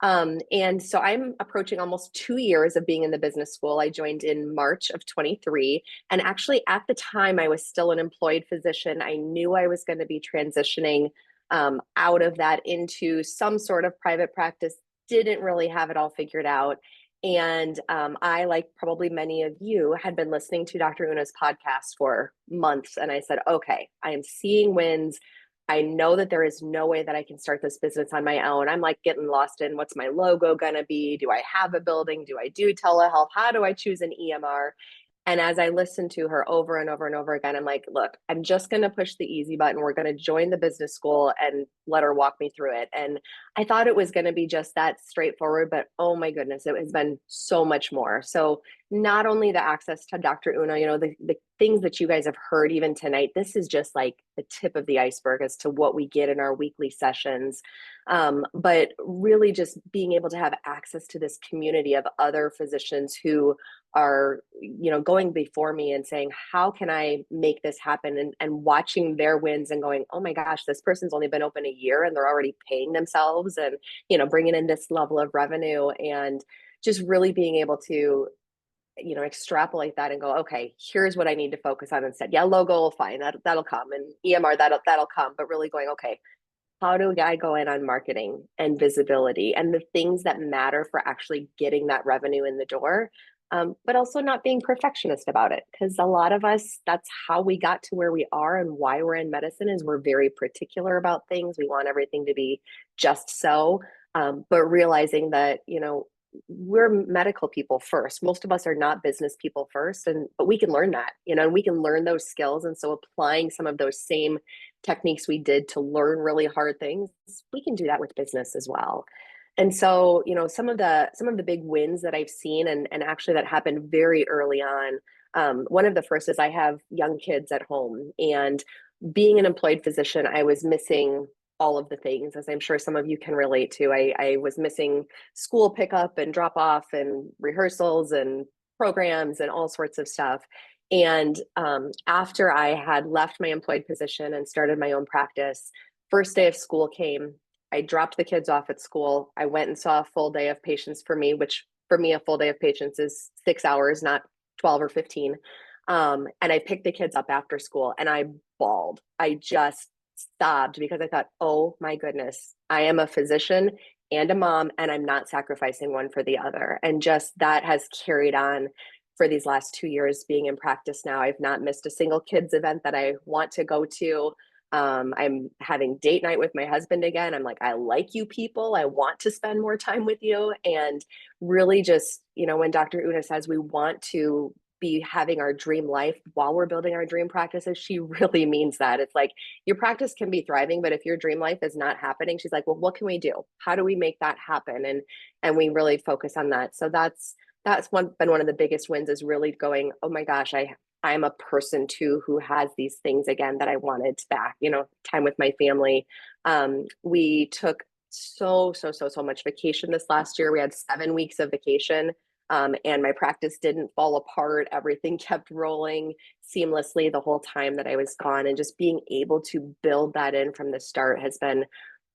And so I'm approaching almost 2 years of being in the business school. I joined in March of 23. And actually at the time I was still an employed physician. I knew I was going to be transitioning out of that into some sort of private practice. Didn't really have it all figured out. And I, like probably many of you, had been listening to Dr. Una's podcast for months. And I said, okay, I am seeing wins. I know that there is no way that I can start this business on my own. I'm like getting lost in, what's my logo gonna be? Do I have a building? Do I do telehealth? How do I choose an EMR? And as I listened to her over and over and over again, I'm like, look, I'm just going to push the easy button. We're going to join the business school and let her walk me through it. And I thought it was going to be just that straightforward, but oh my goodness, it has been so much more. So not only the access to Dr. Una, the things that you guys have heard even tonight, this is just like the tip of the iceberg as to what we get in our weekly sessions. But really just being able to have access to this community of other physicians who are, going before me and saying, how can I make this happen? And watching their wins and going, oh my gosh, this person's only been open a year and they're already paying themselves and, bringing in this level of revenue, and just really being able to extrapolate that and go, okay, here's what I need to focus on instead. Yeah, logo, fine, that'll come, and EMR, that'll come, but really going, okay, how do I go in on marketing and visibility and the things that matter for actually getting that revenue in the door, but also not being perfectionist about it, because a lot of us, that's how we got to where we are and why we're in medicine, is we're very particular about things. We want everything to be just so, but realizing that, we're medical people first. Most of us are not business people first, but we can learn that, and we can learn those skills. And so applying some of those same techniques we did to learn really hard things, we can do that with business as well. And so, some of the big wins that I've seen, and actually that happened very early on. One of the first is I have young kids at home, and being an employed physician, I was missing all of the things, as I'm sure some of you can relate to. I was missing school pickup and drop off and rehearsals and programs and all sorts of stuff. And after I had left my employed position and started my own practice, first day of school came. I dropped the kids off at school. I went and saw a full day of patients for me, which for me, a full day of patients is 6 hours, not 12 or 15. And I picked the kids up after school and I bawled. I just sobbed because I thought, oh my goodness, I am a physician and a mom, and I'm not sacrificing one for the other. And just that has carried on for these last 2 years being in practice now. I've not missed a single kids event that I want to go to. I'm having date night with my husband again. I'm like, I like you people. I want to spend more time with you. And really just, when Dr. Una says we want to be having our dream life while we're building our dream practices, she really means that. It's like, your practice can be thriving, but if your dream life is not happening, she's like, well, what can we do? How do we make that happen? And we really focus on that. So that's been one of the biggest wins, is really going, oh my gosh, I'm a person too who has these things again that I wanted back, time with my family. We took so much vacation this last year. We had 7 weeks of vacation. And my practice didn't fall apart. Everything kept rolling seamlessly the whole time that I was gone. And just being able to build that in from the start has been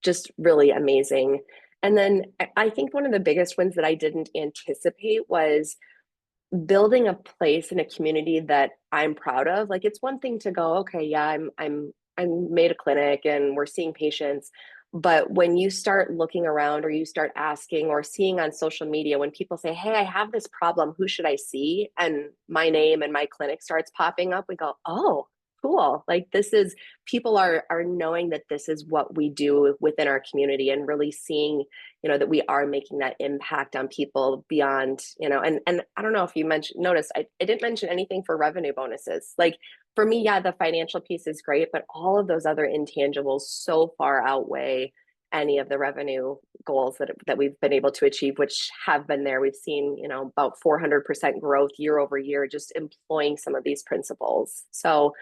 just really amazing. And then I think one of the biggest wins that I didn't anticipate was building a place in a community that I'm proud of. Like, it's one thing to go, okay, yeah, I made a clinic and we're seeing patients. But when you start looking around, or you start asking or seeing on social media, when people say, hey, I have this problem, who should I see? And my name and my clinic starts popping up, we go, oh, cool. Like, people are knowing that this is what we do within our community, and really seeing, that we are making that impact on people beyond, and I don't know if you noticed, I didn't mention anything for revenue bonuses. Like, for me, yeah, the financial piece is great, but all of those other intangibles so far outweigh any of the revenue goals that we've been able to achieve, which have been there. We've seen, about 400% growth year over year, just employing some of these principles. So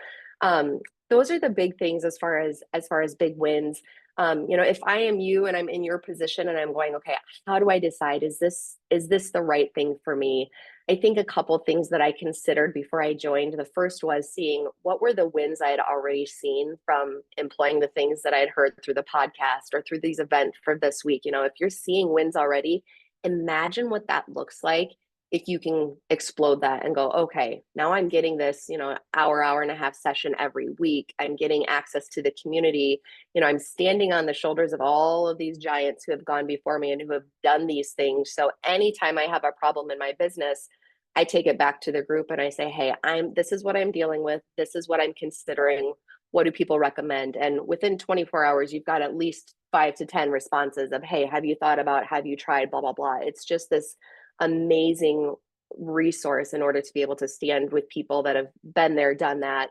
those are the big things as far as big wins. If I am you and I'm in your position and I'm going, okay, how do I decide, is this the right thing for me? I think a couple of things that I considered before I joined. The first was seeing what were the wins I had already seen from employing the things that I had heard through the podcast or through these events for this week. If you're seeing wins already, imagine what that looks like if you can explode that and go, okay, now I'm getting this, hour and a half session every week. I'm getting access to the community. I'm standing on the shoulders of all of these giants who have gone before me and who have done these things. So anytime I have a problem in my business, I take it back to the group and I say, hey, this is what I'm dealing with. This is what I'm considering. What do people recommend? And within 24 hours, you've got at least 5 to 10 responses of, hey, have you thought about, have you tried, blah, blah, blah. It's just this amazing resource in order to be able to stand with people that have been there, done that.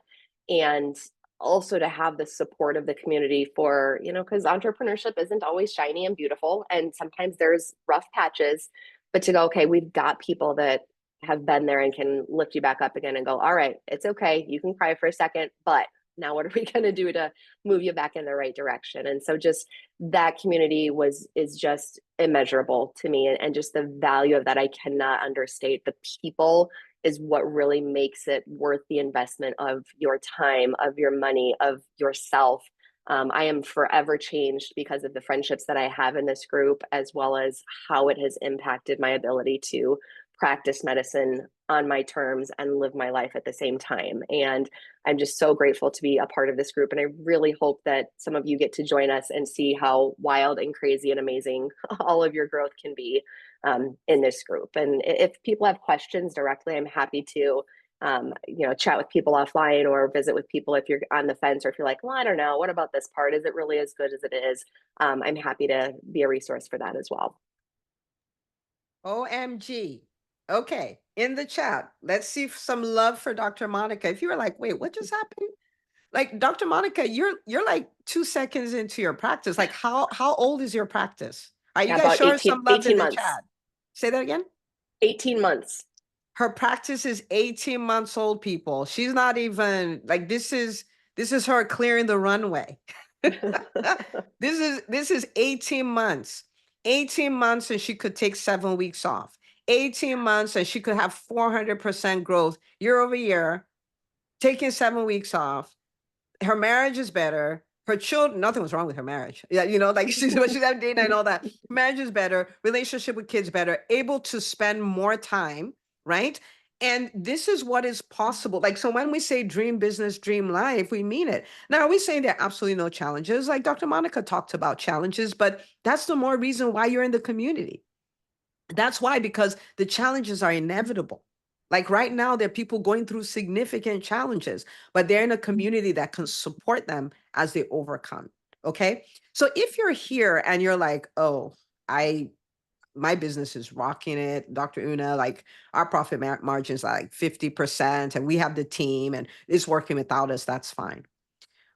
And also to have the support of the community for, because entrepreneurship isn't always shiny and beautiful. And sometimes there's rough patches, but to go, okay, we've got people that have been there and can lift you back up again and go, all right, it's okay. You can cry for a second, but now what are we going to do to move you back in the right direction? And so just that community is just immeasurable to me, and just the value of that I cannot understate. The people is what really makes it worth the investment of your time, of your money, of yourself. I am forever changed because of the friendships that I have in this group, as well as how it has impacted my ability to practice medicine on my terms and live my life at the same time. And I'm just so grateful to be a part of this group. And I really hope that some of you get to join us and see how wild and crazy and amazing all of your growth can be in this group. And if people have questions directly, I'm happy to chat with people offline or visit with people if you're on the fence, or if you're like, well, I don't know, what about this part? Is it really as good as it is? I'm happy to be a resource for that as well. OMG. Okay, in the chat, let's see some love for Dr. Monica. If you were like, wait, what just happened? Like, Dr. Monica, you're like 2 seconds into your practice. Like, how old is your practice? Are you Yeah, guys about showing some love in 18 the months. chat? Say that again. 18 months. Her practice is 18 months old, people. She's not even like, this is her clearing the runway. This is 18 months. 18 months and she could take 7 weeks off. 18 months and she could have 400% growth year over year, taking 7 weeks off. Her marriage is better. Her children, nothing was wrong with her marriage. Yeah, like she's having date night and all that. Marriage is better, relationship with kids better, able to spend more time, right? And this is what is possible. Like, so when we say dream business, dream life, we mean it. Now, are we saying there are absolutely no challenges? Like Dr. Monica talked about challenges, but that's the more reason why you're in the community. That's why, because the challenges are inevitable. Like right now, there are people going through significant challenges, but they're in a community that can support them as they overcome. Okay. So if you're here and you're like, oh, my business is rocking it, Dr. Una, like our profit margins are like 50%, and we have the team and it's working without us, that's fine.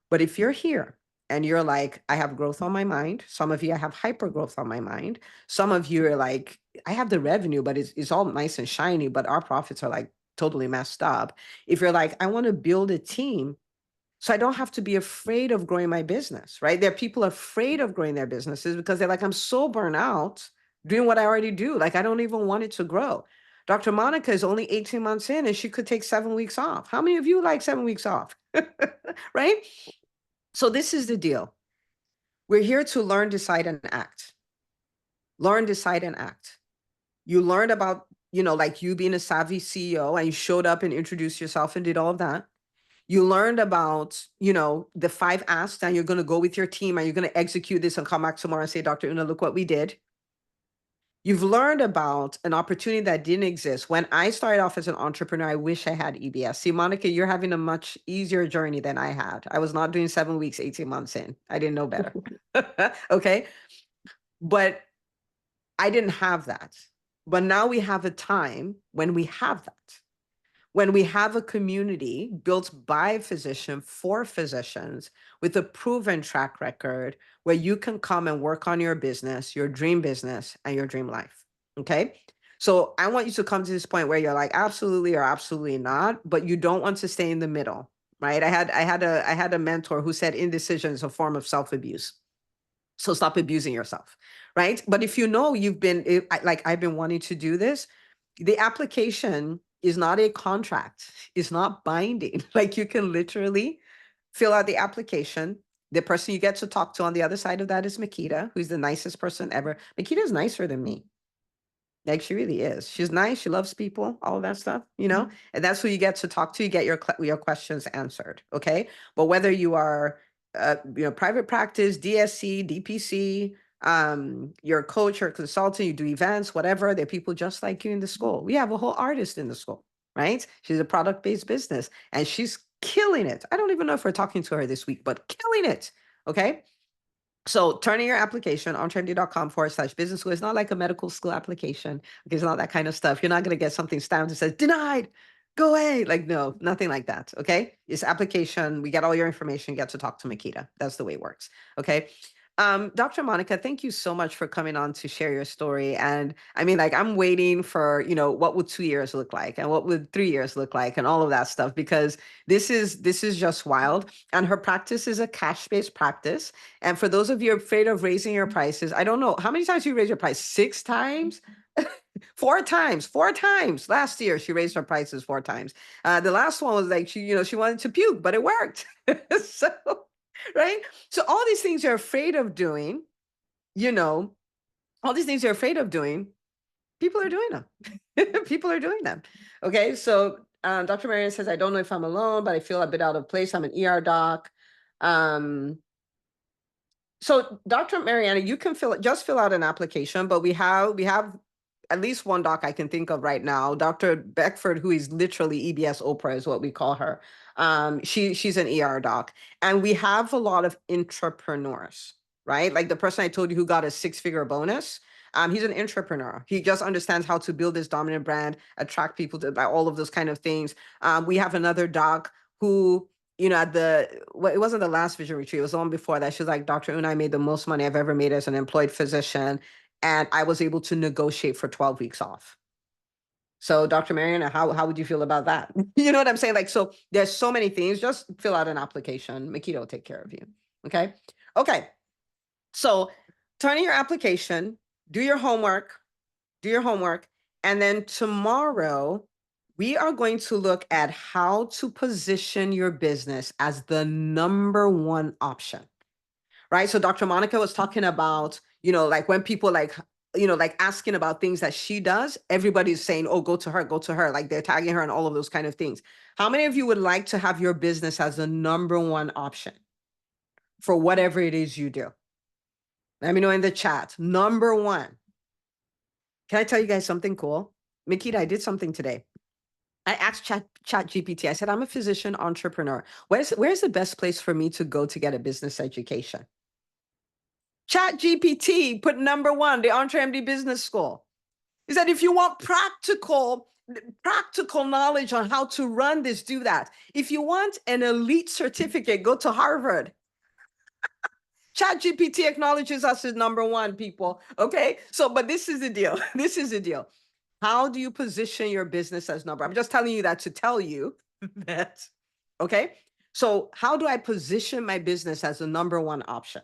But if you're here and you're like, I have growth on my mind, some of you, I have hyper growth on my mind. Some of you are like, I have the revenue, but it's all nice and shiny, but our profits are like totally messed up. If you're like, I want to build a team so I don't have to be afraid of growing my business, right? There are people afraid of growing their businesses because they're like, I'm so burnt out doing what I already do. Like, I don't even want it to grow. Dr. Monica is only 18 months in and she could take 7 weeks off. How many of you like 7 weeks off? Right? So this is the deal. We're here to learn, decide, and act. Learn, decide, and act. You learned about, like you being a savvy CEO and you showed up and introduced yourself and did all of that. You learned about, the 5 asks, and you're going to go with your team and you're going to execute this and come back tomorrow and say, Dr. Una, look what we did. You've learned about an opportunity that didn't exist. When I started off as an entrepreneur, I wish I had EBS. See, Monica, you're having a much easier journey than I had. I was not doing 7 weeks, 18 months in. I didn't know better. Okay. But I didn't have that. But now we have a time when we have that. When we have a community built by a physician for physicians with a proven track record where you can come and work on your business, your dream business, and your dream life. Okay. So I want you to come to this point where you're like, absolutely or absolutely not, but you don't want to stay in the middle, right? I had a mentor who said indecision is a form of self-abuse. So stop abusing yourself, right? But if you've been, like I've been wanting to do this, the application is not a contract. It's not binding. Like you can literally fill out the application. The person you get to talk to on the other side of that is Makita, who's the nicest person ever. Makita is nicer than me. Like she really is. She's nice. She loves people, all of that stuff, and that's who you get to talk to. You get your questions answered. Okay. But whether you are, private practice, DSC, DPC, you're a coach or consultant, you do events, whatever, there are people just like you in the school. We have a whole artist in the school, right? She's a product-based business and she's killing it. I don't even know if we're talking to her this week, but killing it. Okay. So turn in your application on trendy.com/business school. It's not like a medical school application. Okay, it's not that kind of stuff. You're not going to get something stamped that says denied, go away. Like, no, nothing like that. Okay. It's application. We get all your information, get to talk to Makita. That's the way it works. Okay. Dr. Monica, thank you so much for coming on to share your story. And I mean, like, I'm waiting for, what would 2 years look like and what would 3 years look like and all of that stuff, because this is just wild. And her practice is a cash-based practice. And for those of you afraid of raising your prices, I don't know how many times you raise your price, 6 times? 4 times last year she raised her prices 4 times. The last one was like she wanted to puke, but it worked. So right, so all these things you're afraid of doing, you know all these things you're afraid of doing, people are doing them. People are doing them. Okay, so Dr. Marian says, I don't know if I'm alone, but I feel a bit out of place. I'm an ER doc. So Dr. Mariana, you can fill out an application, but we have at least one doc I can think of right now, Dr. Beckford, who is literally EBS Oprah is what we call her. She's an ER doc, and we have a lot of entrepreneurs, right? Like the person I told you who got a 6-figure bonus. He's an entrepreneur. He just understands how to build this dominant brand, attract people to buy all of those kind of things. We have another doc who it wasn't the last vision retreat, it was the one before that. She was like, Dr. Una, I made the most money I've ever made as an employed physician, and I was able to negotiate for 12 weeks off. So Dr. Mariana, how would you feel about that? You know what I'm saying? Like, so there's so many things. Just fill out an application. 𝐂𝐸𝐸 will take care of you. Okay. So turn in your application, do your homework, and then tomorrow we are going to look at how to position your business as the number 1 option, right? So Dr. Monica was talking about, like when people like asking about things that she does, everybody's saying, oh, go to her. Like they're tagging her and all of those kind of things. How many of you would like to have your business as the number 1 option for whatever it is you do? Let me know in the chat. Number 1. Can I tell you guys something cool? 𝐂𝐸𝐸, I did something today. I asked ChatGPT, I said, I'm a physician entrepreneur. Where's the best place for me to go to get a business education? ChatGPT put number 1, the EntreMD Business School. He said, if you want practical knowledge on how to run this, do that. If you want an elite certificate, go to Harvard. ChatGPT acknowledges us as number 1, people. Okay. So, but this is the deal. This is the deal. How do you position your business as number? I'm just telling you that to tell you that. Okay. So how do I position my business as the number 1 option?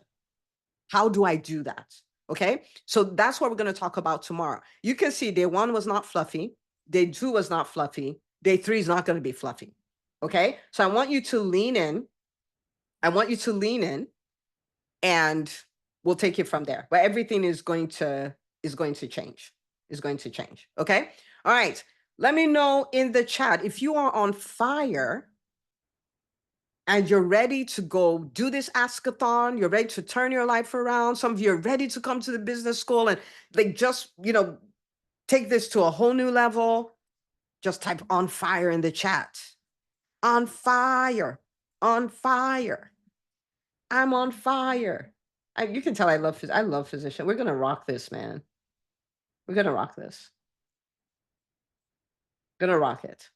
How do I do that? Okay. So that's what we're going to talk about tomorrow. You can see day 1 was not fluffy. Day 2 was not fluffy. Day 3 is not going to be fluffy. Okay. So I want you to lean in. And we'll take it from there. But everything is going to change. Okay. All right. Let me know in the chat if you are on fire and you're ready to go do this ask-a-thon. You're ready to turn your life around. Some of you are ready to come to the business school and like just, take this to a whole new level. Just type on fire in the chat. On fire. On fire. I'm on fire. You can tell I love physician. We're going to rock this, man. We're going to rock this. Gonna rock it.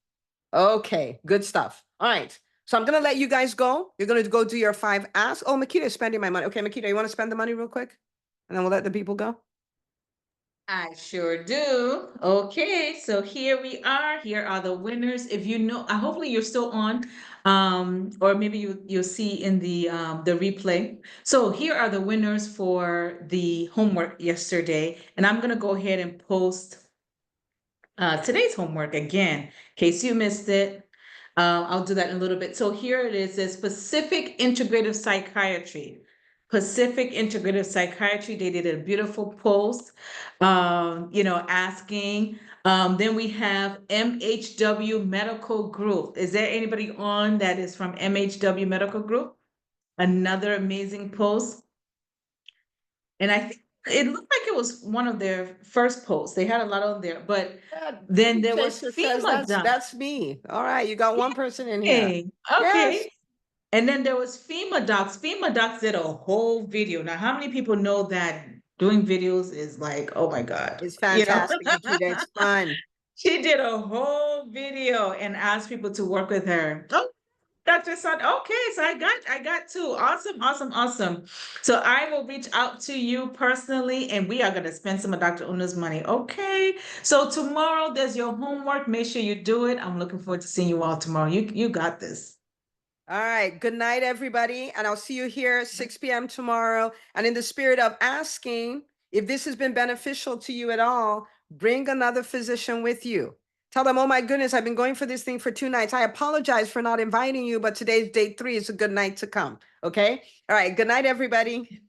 Okay, good stuff. All right. So I'm going to let you guys go. You're going to go do your 5 asks. Oh, 𝐂𝐸𝐸 is spending my money. Okay, 𝐂𝐸𝐸𝐸, you want to spend the money real quick? And then we'll let the people go. I sure do. Okay, so here we are. Here are the winners. If you know, hopefully you're still on, or maybe you'll see in the replay. So here are the winners for the homework yesterday, and I'm gonna go ahead and post today's homework again in case you missed it. I'll do that in a little bit. So here it is: the Pacific Integrative Psychiatry. Pacific Integrative Psychiatry, they did a beautiful post, asking. Then we have MHW Medical Group. Is there anybody on that is from MHW Medical Group? Another amazing post. And I think it looked like it was one of their first posts. They had a lot on there, but then there was FEMA. That's me. All right, you got one person in here. Okay. Yes. And then there was FEMA Docs. FEMA Docs did a whole video. Now, how many people know that doing videos is like, oh my God. It's fantastic. It's fun. She did a whole video and asked people to work with her. Oh, Dr. Sun. Okay, so I got two. Awesome, awesome, awesome. So I will reach out to you personally, and we are gonna spend some of Dr. Una's money. Okay. So tomorrow there's your homework. Make sure you do it. I'm looking forward to seeing you all tomorrow. You got this. All right. Good night, everybody. And I'll see you here at 6 p.m. tomorrow. And in the spirit of asking if this has been beneficial to you at all, bring another physician with you. Tell them, oh my goodness, I've been going for this thing for 2 nights. I apologize for not inviting you, but today's day 3. It's a good night to come. Okay. All right. Good night, everybody.